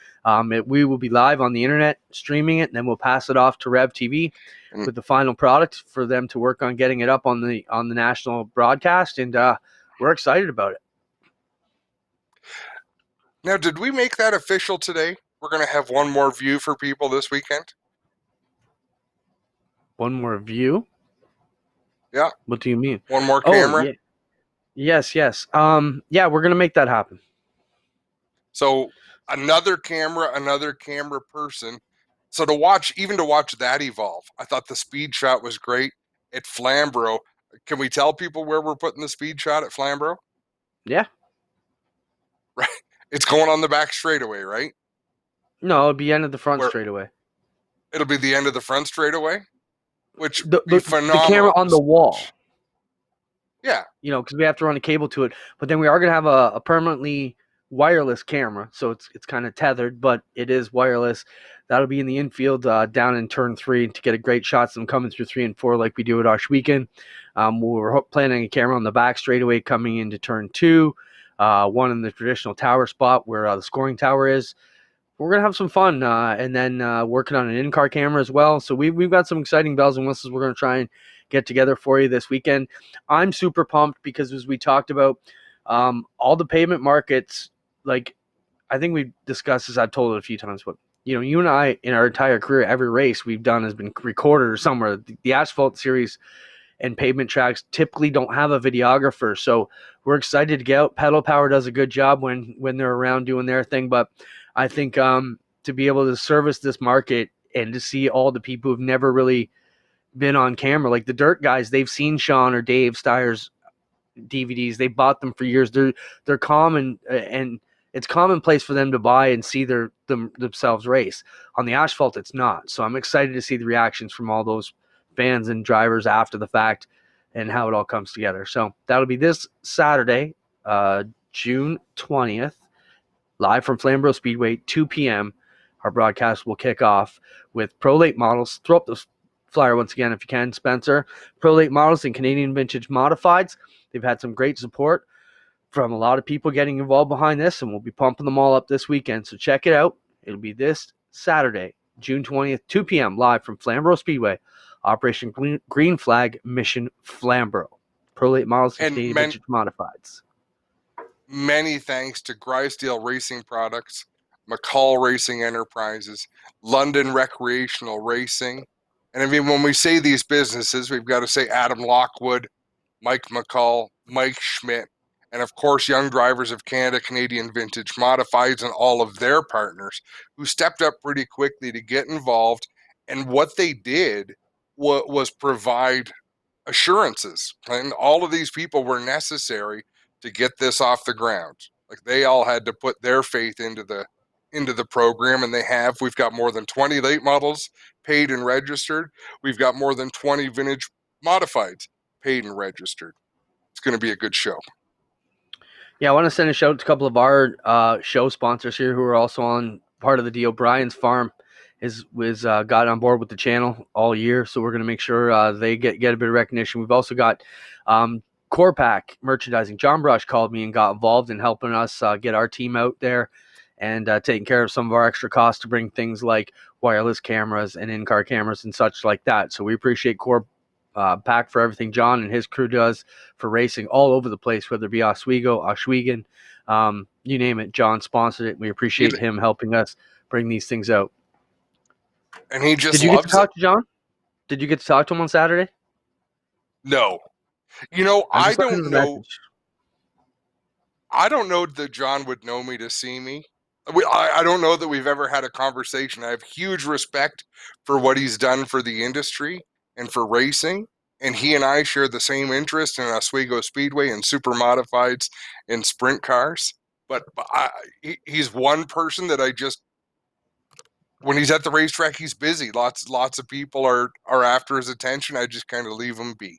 we will be live on the internet streaming it, and then we'll pass it off to Rev TV with the final product for them to work on getting it up on the national broadcast. And we're excited about it. Now, did we make that official today? We're going to have one more view for people this weekend? One more view? Yeah. What do you mean? One more camera? Oh, yeah. Yes. Yeah, we're going to make that happen. So another camera person. So to watch that evolve, I thought the speed shot was great at Flamborough. Can we tell people where we're putting the speed shot at Flamborough? Yeah. Right. It's going on the back straightaway, right? No, it'll be end of the front straightaway. It'll be the end of the front straightaway, which the be phenomenal. The camera on the wall. Yeah. Because we have to run a cable to it. But then we are going to have a permanently wireless camera, so it's kind of tethered, but it is wireless. That'll be in the infield down in turn 3 to get a great shots of them coming through 3 and 4 like we do at Osh Weekend. We're planning a camera on the back straightaway coming into turn 2, one in the traditional tower spot where the scoring tower is. We're going to have some fun, and then working on an in-car camera as well. So we've got some exciting bells and whistles we're going to try and get together for you this weekend. I'm super pumped because, as we talked about, all the pavement markets, like I think we've discussed this, I've told it a few times, but you and I, in our entire career, every race we've done has been recorded or somewhere. The asphalt series and pavement tracks typically don't have a videographer, so we're excited to get out. Pedal Power does a good job when they're around doing their thing, but I think to be able to service this market and to see all the people who've never really been on camera. Like the dirt guys, they've seen Sean or Dave Steyer's DVDs. They bought them for years. They're common, and it's commonplace for them to buy and see themselves race. On the asphalt, it's not. So I'm excited to see the reactions from all those fans and drivers after the fact and how it all comes together. So that'll be this Saturday, June 20th, live from Flamborough Speedway, 2 p.m. Our broadcast will kick off with Pro Late models. Throw up the flyer once again if you can, Spencer. Pro Late models and Canadian Vintage Modifieds. They've had some great support from a lot of people getting involved behind this, and we'll be pumping them all up this weekend. So check it out. It'll be this Saturday, June 20th, 2 p.m. live from Flamborough Speedway. Operation Green Flag Mission Flamborough. Pro Late models and Canadian Vintage Modifieds. Many thanks to Grisdale Racing Products, McCall Racing Enterprises, London Recreational Racing. And I mean, when we say these businesses, we've got to say Adam Lockwood, Mike McCall, Mike Schmidt, and of course, Young Drivers of Canada, Canadian Vintage Modifieds, and all of their partners who stepped up pretty quickly to get involved. And what they did was provide assurances. And all of these people were necessary to get this off the ground. Like they all had to put their faith into the program, and they have. We've got more than 20 late models paid and registered. We've got more than 20 vintage modifieds paid and registered. It's going to be a good show. Yeah, I want to send a shout out to a couple of our show sponsors here who are also on part of the deal. Brian's Farm was got on board with the channel all year, so we're going to make sure they get a bit of recognition. We've also got Core Pack Merchandising. John Brush called me and got involved in helping us get our team out there and taking care of some of our extra costs to bring things like wireless cameras and in-car cameras and such like that. So we appreciate Core Pack for everything John and his crew does for racing all over the place, whether it be Oswego, Ohsweken, you name it. John sponsored it. We appreciate him helping us bring these things out. And he just Did you get to talk to John? Did you get to talk to him on Saturday? No. You know, I don't know. I don't know that John would know me to see me. I don't know that we've ever had a conversation. I have huge respect for what he's done for the industry and for racing. And he and I share the same interest in Oswego Speedway and super modifieds and sprint cars. But he's one person that I just, when he's at the racetrack, he's busy. Lots of people are after his attention. I just kind of leave him be.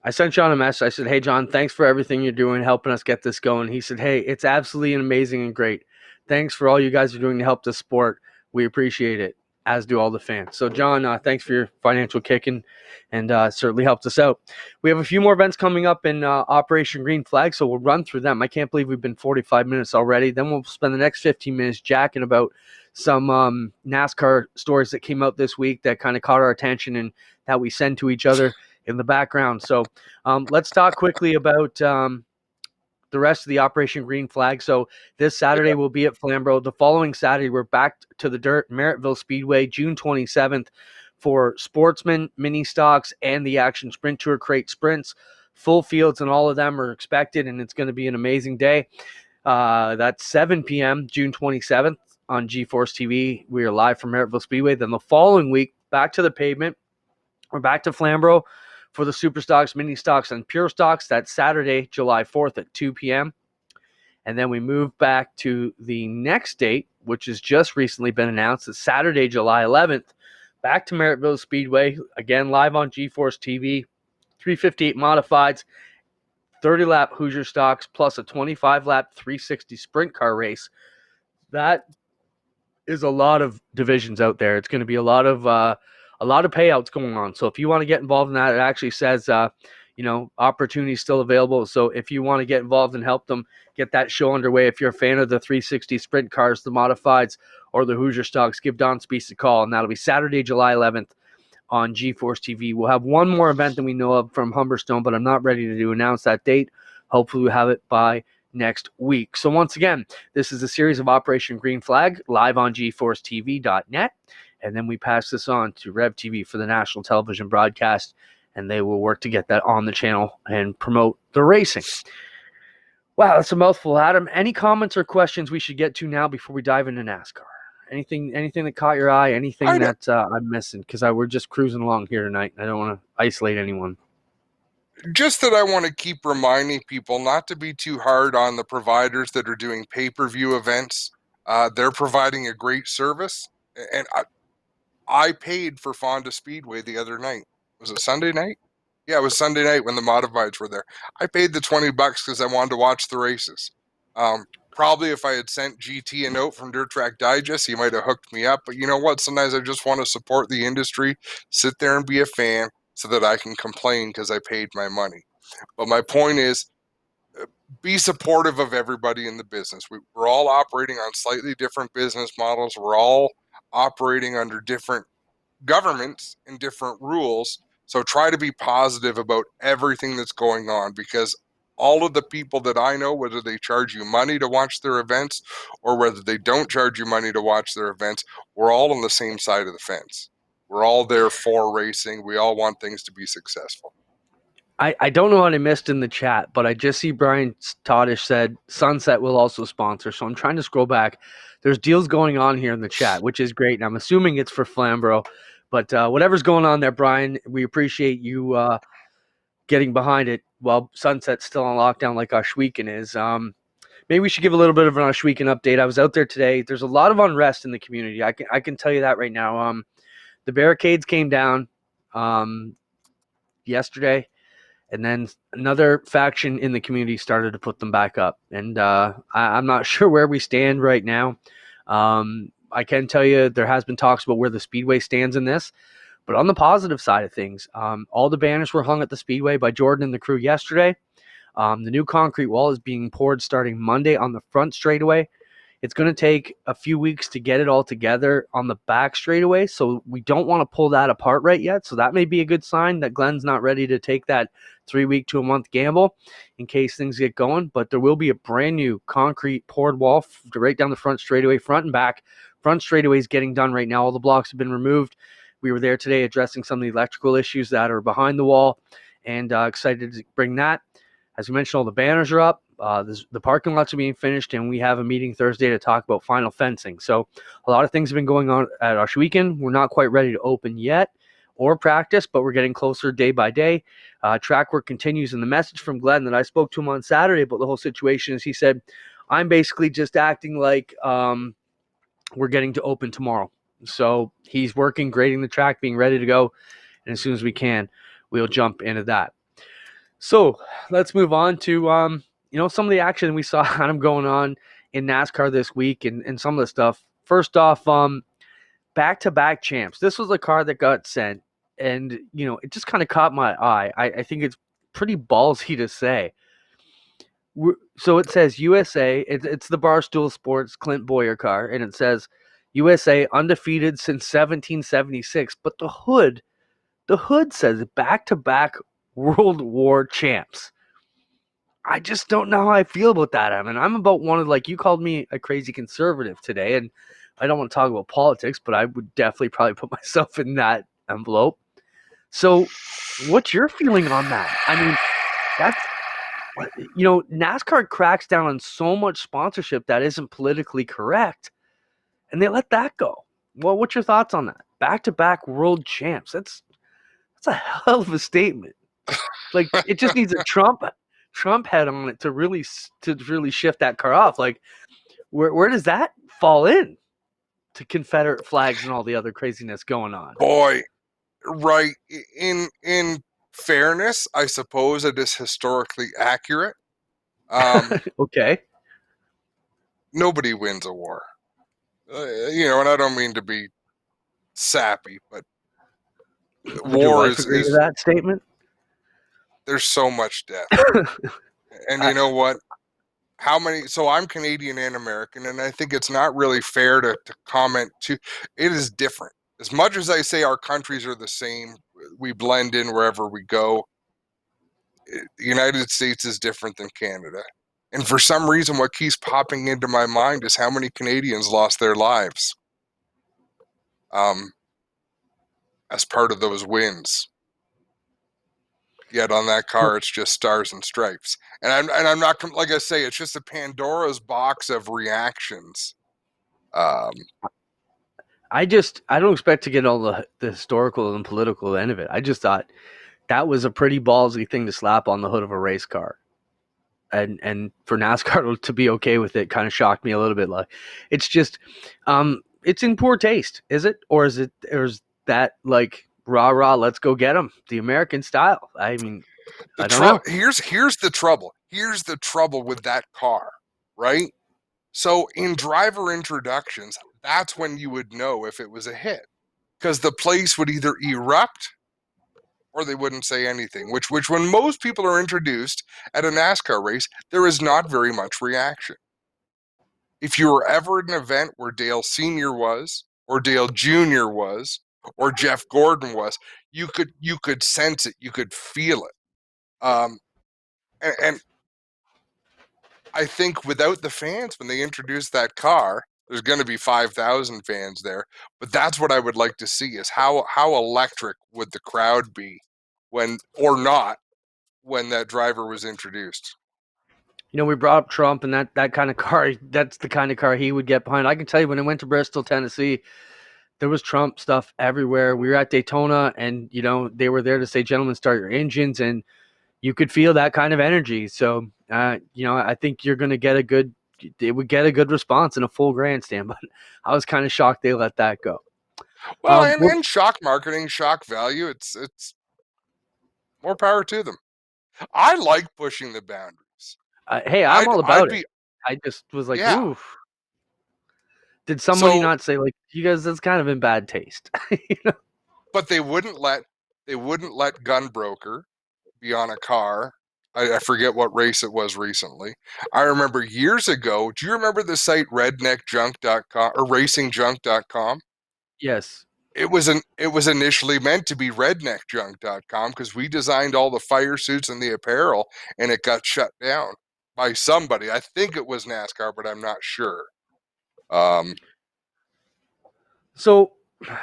I sent John a message. I said, hey, John, thanks for everything you're doing, helping us get this going. He said, hey, it's absolutely amazing and great. Thanks for all you guys are doing to help the sport. We appreciate it, as do all the fans. So, John, thanks for your financial kicking and certainly helped us out. We have a few more events coming up in Operation Green Flag, so we'll run through them. I can't believe we've been 45 minutes already. Then we'll spend the next 15 minutes jacking about some NASCAR stories that came out this week that kind of caught our attention and that we send to each other in the background. So let's talk quickly about the rest of the Operation Green Flag. So this Saturday we'll be at Flamborough. The following Saturday we're back to the dirt, Merrittville Speedway, June 27th for Sportsman, Mini Stocks, and the Action Sprint Tour Crate Sprints. Full fields and all of them are expected, and it's going to be an amazing day. That's 7 p.m. June 27th on GeForce TV. We are live from Merrittville Speedway. Then the following week, back to the pavement. We're back to Flamborough for the Super Stocks, Mini Stocks, and Pure Stocks. That's Saturday, July 4th at 2 p.m. And then we move back to the next date, which has just recently been announced. It's Saturday, July 11th, back to Merrittville Speedway, again live on GeForce TV, 358 modifieds, 30-lap Hoosier Stocks, plus a 25-lap 360 sprint car race. That is a lot of divisions out there. It's going to be a lot of payouts going on. So if you want to get involved in that, it actually says, opportunities still available. So if you want to get involved and help them get that show underway, if you're a fan of the 360 sprint cars, the modifieds, or the Hoosier Stocks, give Don Speece a call. And that'll be Saturday, July 11th on GeForce TV. We'll have one more event than we know of from Humberstone, but I'm not ready to announce that date. Hopefully we'll have it by next week. So once again, this is a series of Operation Green Flag live on GeForceTV.net. And then we pass this on to Rev TV for the national television broadcast, and they will work to get that on the channel and promote the racing. Wow, that's a mouthful, Adam. Any comments or questions we should get to now before we dive into NASCAR? Anything that caught your eye? Anything I know. that I'm missing? Because we're just cruising along here tonight. I don't want to isolate anyone. Just that I want to keep reminding people not to be too hard on the providers that are doing pay-per-view events. They're providing a great service, and I paid for Fonda Speedway the other night. Was it Sunday night? Yeah, it was Sunday night when the modifieds were there. I paid the $20 because I wanted to watch the races. Probably if I had sent GT a note from Dirt Track Digest, he might have hooked me up. But you know what? Sometimes I just want to support the industry, sit there and be a fan so that I can complain because I paid my money. But my point is, be supportive of everybody in the business. We're all operating on slightly different business models. We're all operating under different governments and different rules. So try to be positive about everything that's going on, because all of the people that I know, whether they charge you money to watch their events or whether they don't charge you money to watch their events, we're all on the same side of the fence. We're all there for racing. We all want things to be successful. I don't know what I missed in the chat, but I just see Brian Toddish said Sunset will also sponsor. So I'm trying to scroll back. There's deals going on here in the chat, which is great. And I'm assuming it's for Flamborough. But whatever's going on there, Brian, we appreciate you getting behind it while Sunset's still on lockdown like Oshweekin is. Maybe we should give a little bit of an Oshweekin update. I was out there today. There's a lot of unrest in the community. I can tell you that right now. The barricades came down yesterday. And then another faction in the community started to put them back up. And I'm not sure where we stand right now. I can tell you there has been talks about where the Speedway stands in this. But on the positive side of things, all the banners were hung at the Speedway by Jordan and the crew yesterday. The new concrete wall is being poured starting Monday on the front straightaway. It's going to take a few weeks to get it all together on the back straightaway, so we don't want to pull that apart right yet. So that may be a good sign that Glenn's not ready to take that 3-week to a month gamble in case things get going. But there will be a brand new concrete poured wall right down the front straightaway, front and back. Front straightaway is getting done right now. All the blocks have been removed. We were there today addressing some of the electrical issues that are behind the wall, and excited to bring that. As we mentioned, all the banners are up. The parking lots are being finished, and we have a meeting Thursday to talk about final fencing. So a lot of things have been going on at Oshweekin. We're not quite ready to open yet or practice, but we're getting closer day by day. Track work continues, and the message from Glenn that I spoke to him on Saturday about the whole situation is he said, I'm basically just acting like we're getting to open tomorrow. So he's working, grading the track, being ready to go, and as soon as we can, we'll jump into that. So let's move on to some of the action we saw kind of going on in NASCAR this week and some of the stuff. First off, back-to-back champs. This was a car that got sent, and it just kind of caught my eye. I think it's pretty ballsy to say. So it says USA. It's the Barstool Sports Clint Boyer car, and it says USA undefeated since 1776. But the hood says back-to-back World War champs. I just don't know how I feel about that. I mean, I'm about one of, like, you called me a crazy conservative today, and I don't want to talk about politics, but I would definitely probably put myself in that envelope. So what's your feeling on that? I mean, that's, NASCAR cracks down on so much sponsorship that isn't politically correct, and they let that go. Well, what's your thoughts on that? Back-to-back world champs. That's a hell of a statement. Like, it just needs a Trump head on it to really shift that car off. Like, where does that fall in to Confederate flags and all the other craziness going on? Boy, right. In fairness, I suppose it is historically accurate. Okay. Nobody wins a war. And I don't mean to be sappy, but Would your wife agree to that statement? There's so much death. And you know what? So I'm Canadian and American, and I think it's not really fair to comment it is different. As much as I say our countries are the same, we blend in wherever we go. The United States is different than Canada. And for some reason, what keeps popping into my mind is how many Canadians lost their lives as part of those wins. Yet on that car, it's just stars and stripes. And I'm not, like I say, it's just a Pandora's box of reactions. I don't expect to get all the historical and political end of it. I just thought that was a pretty ballsy thing to slap on the hood of a race car. And for NASCAR to be okay with it kind of shocked me a little bit. Like, it's just, it's in poor taste, is it, or is that like rah rah, let's go get them, the American style? I mean, I don't know. Here's the trouble. Here's the trouble with that car, right? So in driver introductions, that's when you would know if it was a hit, because the place would either erupt or they wouldn't say anything. Which when most people are introduced at a NASCAR race, there is not very much reaction. If you were ever at an event where Dale Sr. was, or Dale Jr. was, or Jeff Gordon was, you could sense it, you could feel it. And I think without the fans, when they introduce that car, there's going to be 5,000 fans there. But that's what I would like to see, is how electric would the crowd be when, or not, when that driver was introduced. You know, we brought up Trump and that kind of car. That's the kind of car he would get behind. I can tell you, when I went to Bristol, Tennessee, there was Trump stuff everywhere. We were at Daytona, and they were there to say, "Gentlemen, start your engines," and you could feel that kind of energy. So, I think you're going to get they would get a good response in a full grandstand. But I was kind of shocked they let that go. Well, Well, and shock marketing, shock value, it's more power to them. I like pushing the boundaries. hey, I'm all I'd about it. be, I just was like, yeah. ooh. Did somebody So, not say, like, you guys, that's kind of in bad taste? but they wouldn't let Gunbroker be on a car. I forget what race it was recently. I remember years ago. Do you remember the site redneckjunk.com or racingjunk.com? Yes. It was initially meant to be redneckjunk.com because we designed all the fire suits and the apparel, and it got shut down by somebody. I think it was NASCAR, but I'm not sure. So,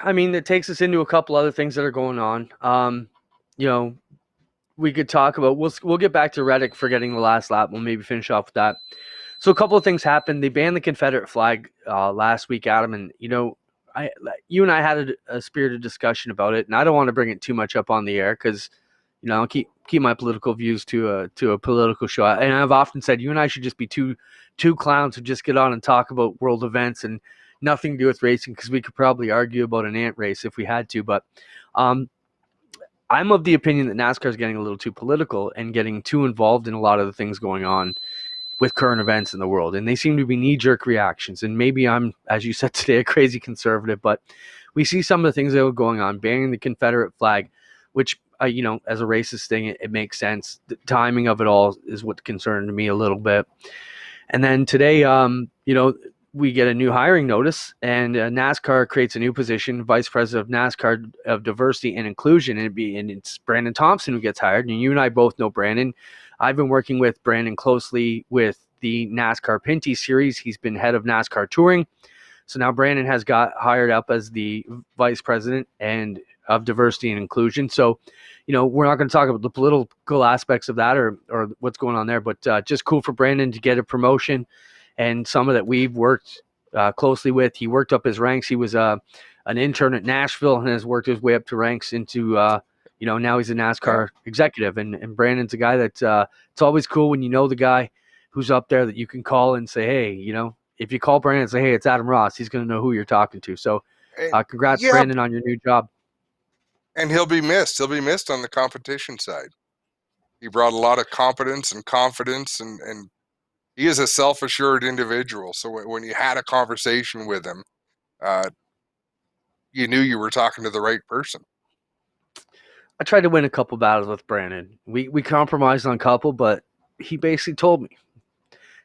I mean, it takes us into a couple other things that are going on. You know, we could talk about. We'll get back to Reddick for getting the last lap. We'll maybe finish off with that. So a couple of things happened. They banned the Confederate flag last week, Adam, and you and I had a spirited discussion about it, and I don't want to bring it too much up on the air because I'll keep my political views to a political show. And I've often said you and I should just be two clowns who just get on and talk about world events and nothing to do with racing, because we could probably argue about an ant race if we had to. But I'm of the opinion that NASCAR is getting a little too political and getting too involved in a lot of the things going on with current events in the world. And they seem to be knee-jerk reactions. And maybe I'm, as you said today, a crazy conservative, but we see some of the things that are going on, banning the Confederate flag, which, as a racist thing, it makes sense. The timing of it all is what concerned me a little bit. And then today, we get a new hiring notice, and NASCAR creates a new position, Vice President of NASCAR of Diversity and Inclusion, and it's Brandon Thompson who gets hired. And you and I both know Brandon. I've been working with Brandon closely with the NASCAR Pinty Series. He's been head of NASCAR Touring. So now Brandon has got hired up as the Vice President and of Diversity and Inclusion. So, we're not going to talk about the political aspects of that or what's going on there, but just cool for Brandon to get a promotion. And someone that we've worked closely with. He worked up his ranks. He was an intern at Nashville and has worked his way up to ranks into, now he's a NASCAR executive. And Brandon's a guy that it's always cool when you know the guy who's up there that you can call and say, hey, if you call Brandon and say, hey, it's Adam Ross, he's going to know who you're talking to. So congrats, Yeah, Brandon, on your new job. and he'll be missed. He'll be missed on the competition side. He brought a lot of competence and confidence, and he is a self-assured individual. So when you had a conversation with him, you knew you were talking to the right person. I tried to win a couple battles with Brandon. We compromised on a couple, but he basically told me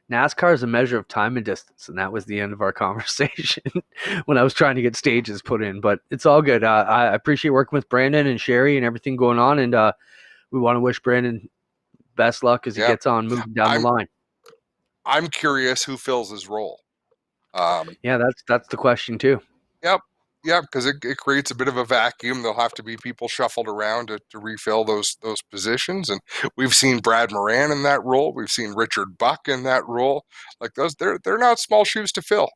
NASCAR is a measure of time and distance, and that was the end of our conversation when I was trying to get stages put in. But it's all good. I appreciate working with Brandon and Sherry and everything going on, and we want to wish Brandon best luck as he gets on moving down the line. I'm curious who fills his role. Yeah, that's the question too. Yep, because it creates a bit of a vacuum. There'll have to be people shuffled around to refill those positions. And we've seen Brad Moran in that role. We've seen Richard Buck in that role. Like those, they're not small shoes to fill.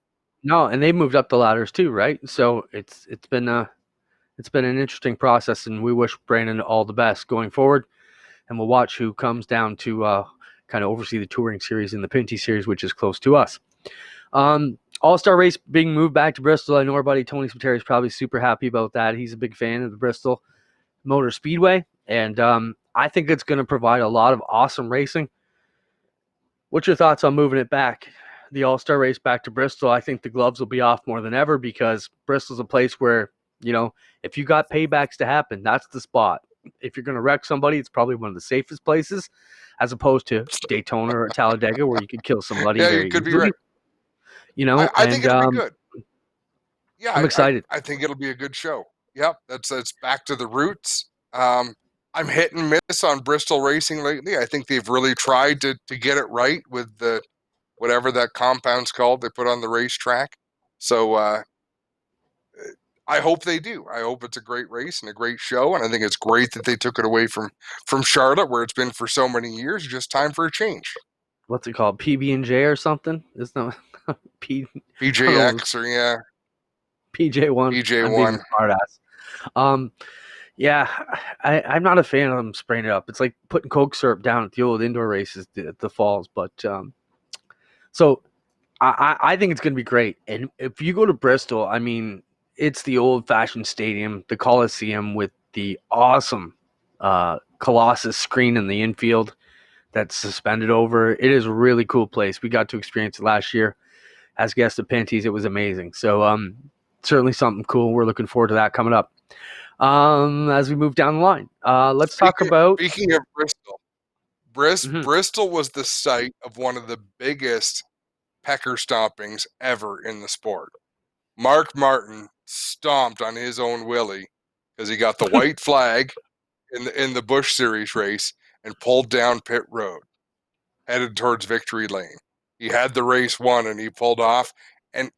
No, and they moved up the ladders too, right? So it's been an interesting process, and we wish Brandon all the best going forward. And we'll watch who comes down to kind of oversee the touring series and the Pinty series, which is close to us. All-Star race being moved back to Bristol. I know our buddy Tony Spiteri is probably super happy about that. He's a big fan of the Bristol Motor Speedway, and I think it's going to provide a lot of awesome racing. What's your thoughts on moving it back, the All-Star race back to Bristol? I think the gloves will be off more than ever because Bristol's a place where, if you got paybacks to happen, that's the spot. If you're going to wreck somebody, it's probably one of the safest places as opposed to Daytona or Talladega where you could kill somebody Yeah, you very could be easily. right. I think And it'll be good. Yeah, I'm excited. I think it'll be a good show. Yep, that's back to the roots. I'm hit and miss on Bristol racing lately. I think they've really tried to get it right with the whatever that compound's called they put on the racetrack. So I hope they do. I hope it's a great race and a great show, and I think it's great that they took it away from Charlotte, where it's been for so many years. Just time for a change. What's it called? PB&J or something? It's not P. PJX or yeah, PJ1. I'm being PJ1. a smartass. Yeah, I'm not a fan of them spraying it up. It's like putting Coke syrup down at the old indoor races at the falls. But so I think it's going to be great. And if you go to Bristol, I mean, it's the old-fashioned stadium, the Coliseum with the awesome Colossus screen in the infield that's suspended over. It is a really cool place. We got to experience it last year as guests of Pinty's. It was amazing. So certainly something cool. We're looking forward to that coming up. As we move down the line, let's talk about. Speaking of Bristol, Bristol was the site of one of the biggest pecker stompings ever in the sport. Mark Martin stomped on his own Willie because he got the white flag in the Busch Series race and pulled down pit road, headed towards victory lane. He had the race won and he pulled off. And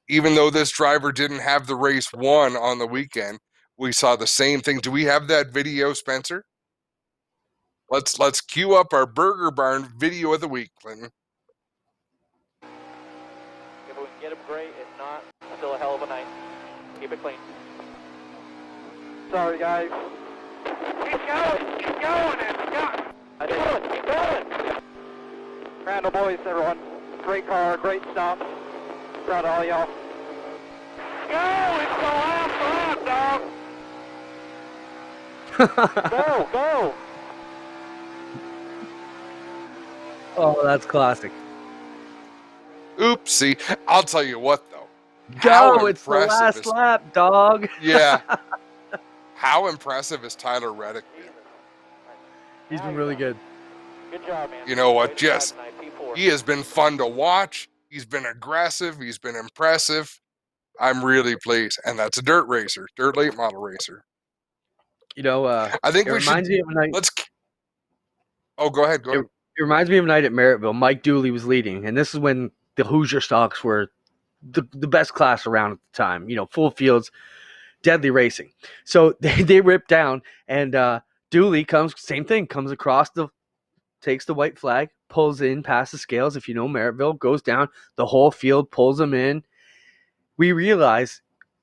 even though this driver didn't have the race won on the weekend, we saw the same thing. Do we have that video, Spencer? Let's cue up our Burger Barn video of the week, Clinton. If we can get him, great. If not, still a hell of a night. Keep it clean. Sorry, guys. Keep going. Keep going. Keep going. Keep going. Randall boys, everyone. Great car, great stuff. Proud of all y'all. Go! It's the last lap, dog! Go! Go! Oh, that's classic. Oopsie. I'll tell you what, though. Go! It's the last lap, dog. Yeah. How impressive has Tyler Reddick been? He's been really good. Good job, man. You know what? Just he has been fun to watch. He's been aggressive. He's been impressive. I'm really pleased. And that's a dirt racer, dirt late model racer. I think we should. Let's. Oh, go ahead. Go ahead. It reminds me of a night at Merrittville. Mike Dooley was leading, and this is when the Hoosier stocks were the best class around at the time. Full fields, deadly racing. So they rip down, and Dooley comes, same thing, comes across takes the white flag, pulls in past the scales. If you know Merrittville, goes down, the whole field pulls him in. We realize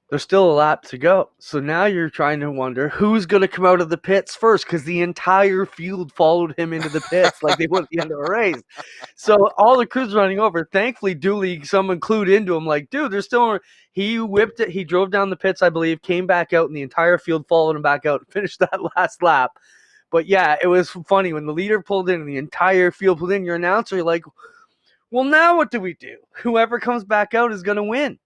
there's still a lap to go. So now you're trying to wonder who's going to come out of the pits first, because the entire field followed him into the pits like they would at the end of a race. So all the crews running over. Thankfully, Dooley, someone clued into him like, dude, there's still. He whipped it. He drove down the pits, I believe, came back out, and the entire field followed him back out and finished that last lap. But yeah, it was funny when the leader pulled in and the entire field pulled in. Your announcer, you're like, well, now what do we do? Whoever comes back out is going to win.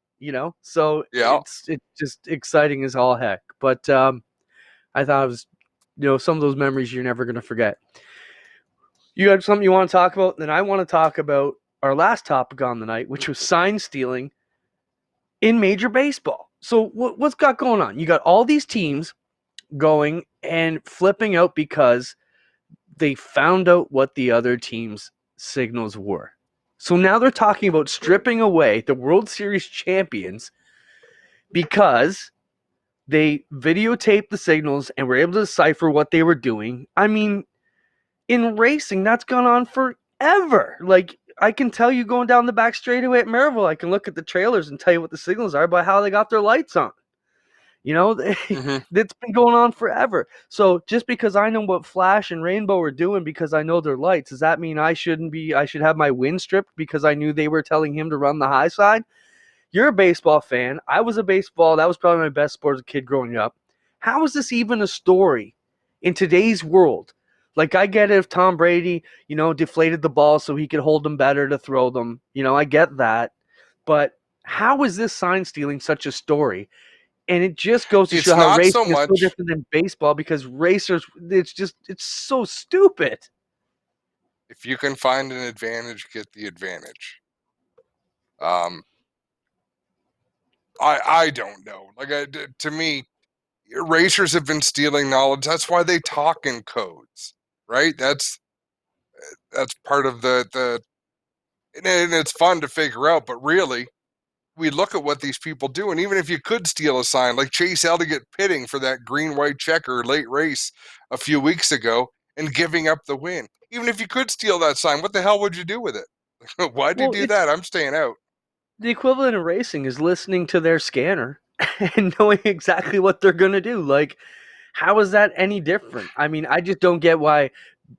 So yeah. It's just exciting as all heck. But I thought it was, some of those memories you're never going to forget. You got something you want to talk about? Then I want to talk about our last topic on the night, which was sign stealing in Major Baseball. So what's got going on? You got all these teams going and flipping out because they found out what the other team's signals were. So now they're talking about stripping away the World Series champions because they videotaped the signals and were able to decipher what they were doing. I mean, in racing, that's gone on forever. Like, I can tell you going down the back straightaway at Maryville, I can look at the trailers and tell you what the signals are by how they got their lights on. Mm-hmm. That's been going on forever. So just because I know what Flash and Rainbow are doing because I know their lights, does that mean I should have my wind stripped because I knew they were telling him to run the high side? You're a baseball fan. I was that was probably my best sport as a kid growing up. How is this even a story in today's world? Like, I get it if Tom Brady, deflated the ball so he could hold them better to throw them. I get that. But how is this sign stealing such a story? And it just goes to It's show how not racing so is so much different than baseball because racers, it's so stupid. if you can find an advantage, get the advantage. Um, I don't know. Like, to me, racers have been stealing knowledge. That's why they talk in codes, right? That's part of the and it's fun to figure out. But really, we look at what these people do, and even if you could steal a sign, like Chase Elliott pitting for that green-white checker late race a few weeks ago and giving up the win, even if you could steal that sign, what the hell would you do with it? Why'd you Well, do it's that? I'm staying out. the equivalent of racing is listening to their scanner and knowing exactly what they're going to do. Like, how is that any different? I mean, I just don't get why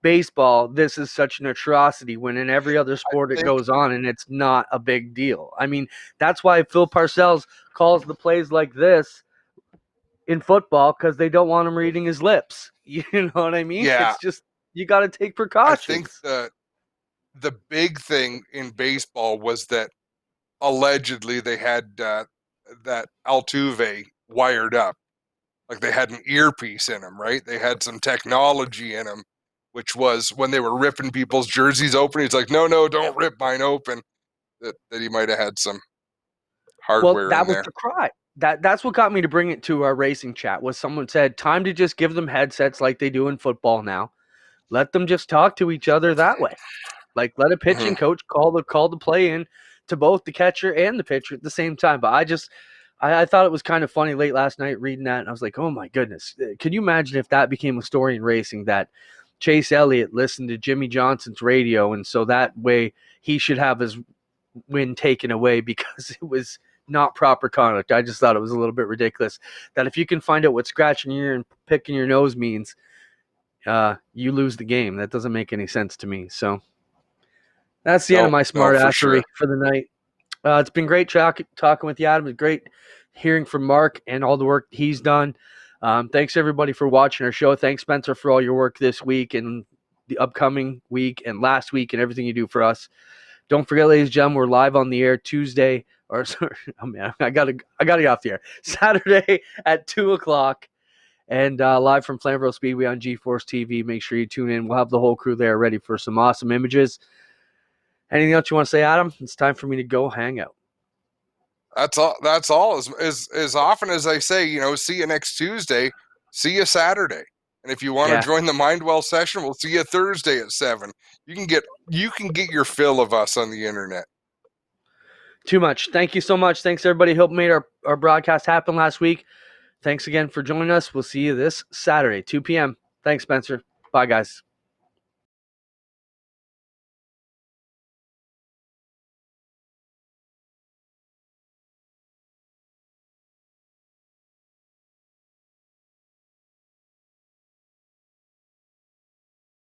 baseball, this is such an atrocity when in every other sport it Think, goes on and it's not a big deal. I mean, that's why Phil Parcells calls the plays like this in football because they don't want him reading his lips. You know what I mean? yeah, It's just, you got to take I think precautions. the big thing in baseball was that allegedly they had that Altuve wired up. Like, they had an earpiece in him, right? They had some technology in him, which was when they were ripping people's jerseys open. He's like, no, don't rip mine open. That he might have had some Well, hardware that in was there. the cry. That's what got me to bring it to our racing chat was someone said, time to just give them headsets like they do in football now. Let them just talk to each other that way. Like, let a Mm-hmm. pitching coach call the play in to both the catcher and the pitcher at the same time. But I thought it was kind of funny late last night reading that, and I was like, oh my goodness. Can you imagine if that became a story in racing that Chase Elliott listened to Jimmy Johnson's radio, and so that way he should have his win taken away because it was not proper conduct. I just thought it was a little bit ridiculous that if you can find out what scratching your ear and picking your nose means, you lose the game. That doesn't make any sense to me. So that's the end of my No, smart for assery sure. for the night. It's been great talking with you, Adam. It's great hearing from Mark and all the work he's done. Thanks, everybody, for watching our show. Thanks, Spencer, for all your work this week and the upcoming week and last week and everything you do for us. Don't forget, ladies and gentlemen, we're live on the air Tuesday. Or sorry, oh man, I gotta get off the air. Saturday at 2:00, and live from Flamborough Speedway on GeForce TV. Make sure you tune in. We'll have the whole crew there ready for some awesome images. Anything else you want to say, Adam? It's time for me to go hang out. That's all. That's all. As often as I say, see you next Tuesday. See you Saturday. And if you want to Yeah. join the Mindwell session, we'll see you Thursday at 7. You can get your fill of us on the internet. Too much. Thank you so much. Thanks, everybody who helped made our broadcast happen last week. Thanks again for joining us. We'll see you this Saturday, 2 p.m. Thanks, Spencer. Bye, guys.